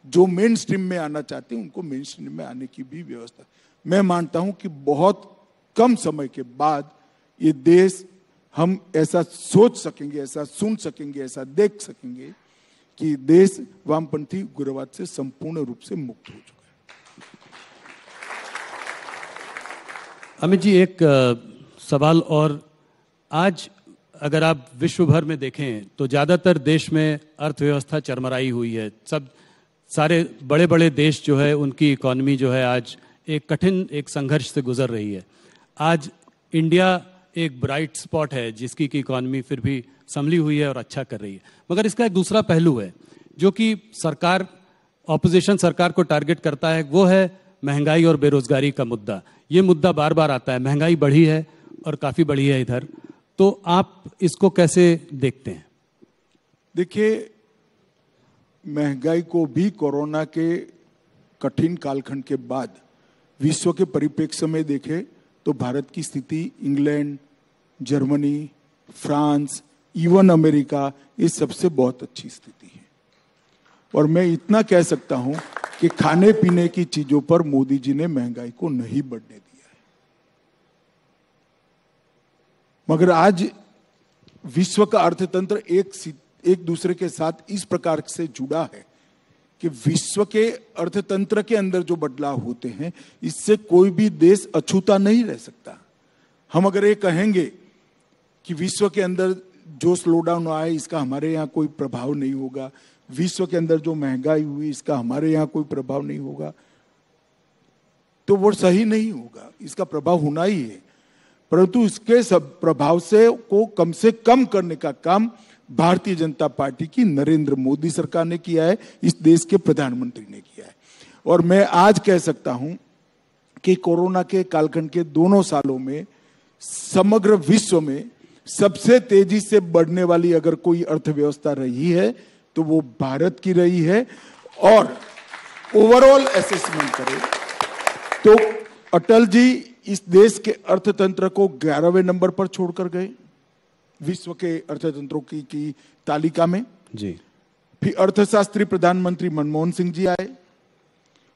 जो मेन स्ट्रीम में आना चाहते हैं उनको मेन स्ट्रीम में आने की भी व्यवस्था। मैं मानता हूं कि बहुत कम समय के बाद ये देश हम ऐसा सोच सकेंगे, ऐसा सुन सकेंगे, ऐसा देख सकेंगे कि देश वामपंथी उग्रवाद से संपूर्ण रूप से मुक्त हो चुका है। अमित जी, एक सवाल और। आज अगर आप विश्व भर में देखें तो ज़्यादातर देश में अर्थव्यवस्था चरमराई हुई है। सारे बड़े बड़े देश जो है उनकी इकॉनमी जो है आज एक कठिन एक संघर्ष से गुजर रही है। आज इंडिया एक ब्राइट स्पॉट है जिसकी की इकॉनमी फिर भी संभली हुई है और अच्छा कर रही है। मगर इसका एक दूसरा पहलू है जो कि ऑपोजिशन सरकार को टारगेट करता है, वो है महंगाई और बेरोजगारी का मुद्दा। ये मुद्दा बार बार आता है। महंगाई बढ़ी है और काफ़ी बढ़ी है इधर, तो आप इसको कैसे देखते हैं? देखिए, महंगाई को भी कोरोना के कठिन कालखंड के बाद विश्व के परिप्रेक्ष्य में देखें तो भारत की स्थिति England, Germany, France, even America, ये सबसे बहुत अच्छी स्थिति है। और मैं इतना कह सकता हूं कि खाने पीने की चीजों पर मोदी जी ने महंगाई को नहीं बढ़ने दिया है। मगर आज विश्व का अर्थतंत्र एक दूसरे के साथ इस प्रकार से जुड़ा है कि विश्व के अर्थतंत्र के अंदर जो बदलाव होते हैं, इससे कोई भी देश अछूता नहीं रह सकता। हम अगर ये कहेंगे कि विश्व के अंदर जो स्लोडाउन आया इसका हमारे यहाँ कोई प्रभाव नहीं होगा, विश्व के अंदर जो महंगाई हुई इसका हमारे यहाँ कोई प्रभाव नहीं होगा, तो वो सही नहीं होगा। इसका प्रभाव होना ही है, परंतु इसके सब प्रभाव से कम करने का काम भारतीय जनता पार्टी की नरेंद्र मोदी सरकार ने किया है, इस देश के प्रधानमंत्री ने किया है। और मैं आज कह सकता हूं कि कोरोना के कालखंड के दोनों सालों में समग्र विश्व में सबसे तेजी से बढ़ने वाली अगर कोई अर्थव्यवस्था रही है तो वो भारत की रही है। और ओवरऑल असेसमेंट करें तो अटल जी इस देश के अर्थतंत्र को 11वें नंबर पर छोड़कर गए विश्व के अर्थतंत्रों की तालिका में जी। फिर अर्थशास्त्री प्रधानमंत्री मनमोहन सिंह जी आए,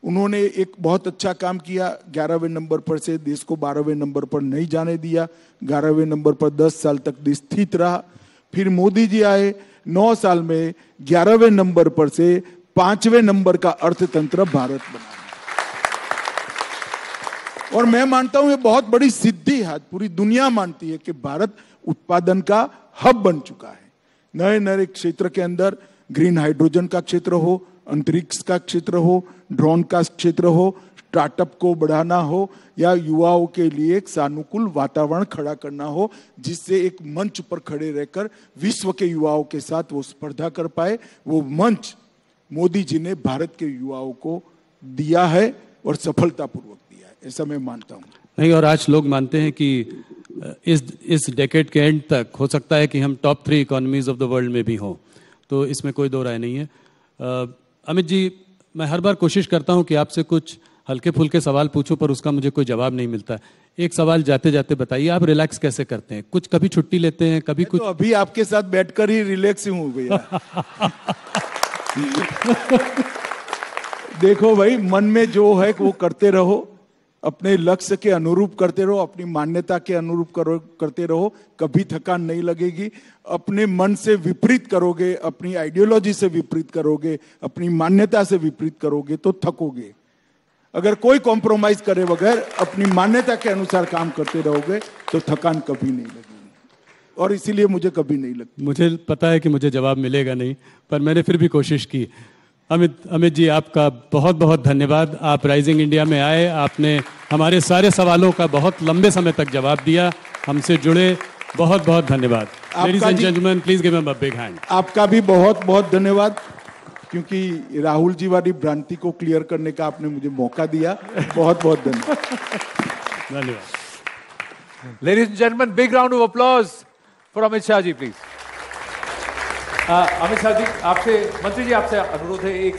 उन्होंने एक बहुत अच्छा काम किया, 11वें नंबर पर से देश को 12वें नंबर पर नहीं जाने दिया, 11वें नंबर पर 10 साल तक देश स्थित रहा। फिर मोदी जी आए, 9 साल में 11वें नंबर पर से 5वें नंबर का अर्थतंत्र भारत बना। और मैं मानता हूं ये बहुत बड़ी सिद्धि है, पूरी दुनिया मानती है कि भारत उत्पादन का हब बन चुका है। नए नए क्षेत्र के अंदर ग्रीन हाइड्रोजन का क्षेत्र हो, अंतरिक्ष का क्षेत्र हो, ड्रोन का क्षेत्र हो, स्टार्टअप को बढ़ाना हो या युवाओं के लिए एक सानुकूल वातावरण खड़ा करना हो, जिससे एक मंच पर खड़े रहकर विश्व के युवाओं के साथ वो स्पर्धा कर पाए, वो मंच मोदी जी ने भारत के युवाओं को दिया है और सफलतापूर्वक दिया है, ऐसा मैं मानता हूँ। नहीं, और आज लोग मानते हैं कि इस डेकेड के एंड तक हो सकता है कि हम top 3 economies of the world में भी हों, तो इसमें कोई दो राय नहीं है। अमित जी, मैं हर बार कोशिश करता हूं कि आपसे कुछ हल्के फुल्के सवाल पूछूं, पर उसका मुझे कोई जवाब नहीं मिलता। एक सवाल जाते जाते बताइए, आप रिलैक्स कैसे करते हैं? कुछ कभी छुट्टी लेते हैं, कभी कुछ? तो अभी आपके साथ बैठकर ही रिलैक्स हूं भैया। देखो भाई, मन में जो है वो करते रहो, अपने लक्ष्य के अनुरूप करते रहो, अपनी मान्यता के अनुरूप करते रहो, कभी थकान नहीं लगेगी। अपने मन से विपरीत करोगे, अपनी आइडियोलॉजी से विपरीत करोगे, अपनी मान्यता से विपरीत करोगे तो थकोगे। अगर कोई कॉम्प्रोमाइज करे बगैर अपनी मान्यता के अनुसार काम करते रहोगे तो थकान कभी नहीं लगेगी, और इसीलिए मुझे कभी नहीं लगती। मुझे पता है कि मुझे जवाब मिलेगा नहीं, पर मैंने फिर भी कोशिश की। अमित जी, आपका बहुत बहुत धन्यवाद। आप राइजिंग इंडिया में आए, आपने हमारे सारे सवालों का बहुत लंबे समय तक जवाब दिया, हमसे जुड़े, बहुत बहुत धन्यवाद। Ladies and gentleman, please give him a big hand. आपका भी बहुत बहुत धन्यवाद, क्योंकि राहुल जी वाली भ्रांति को क्लियर करने का आपने मुझे मौका दिया। बहुत बहुत धन्यवाद। धन्यवाद। Ladies and gentlemen, big round of applause for Amit Shah ji, please. Amit Shah ji, आपसे, मंत्री जी, आपसे अनुरोध है, एक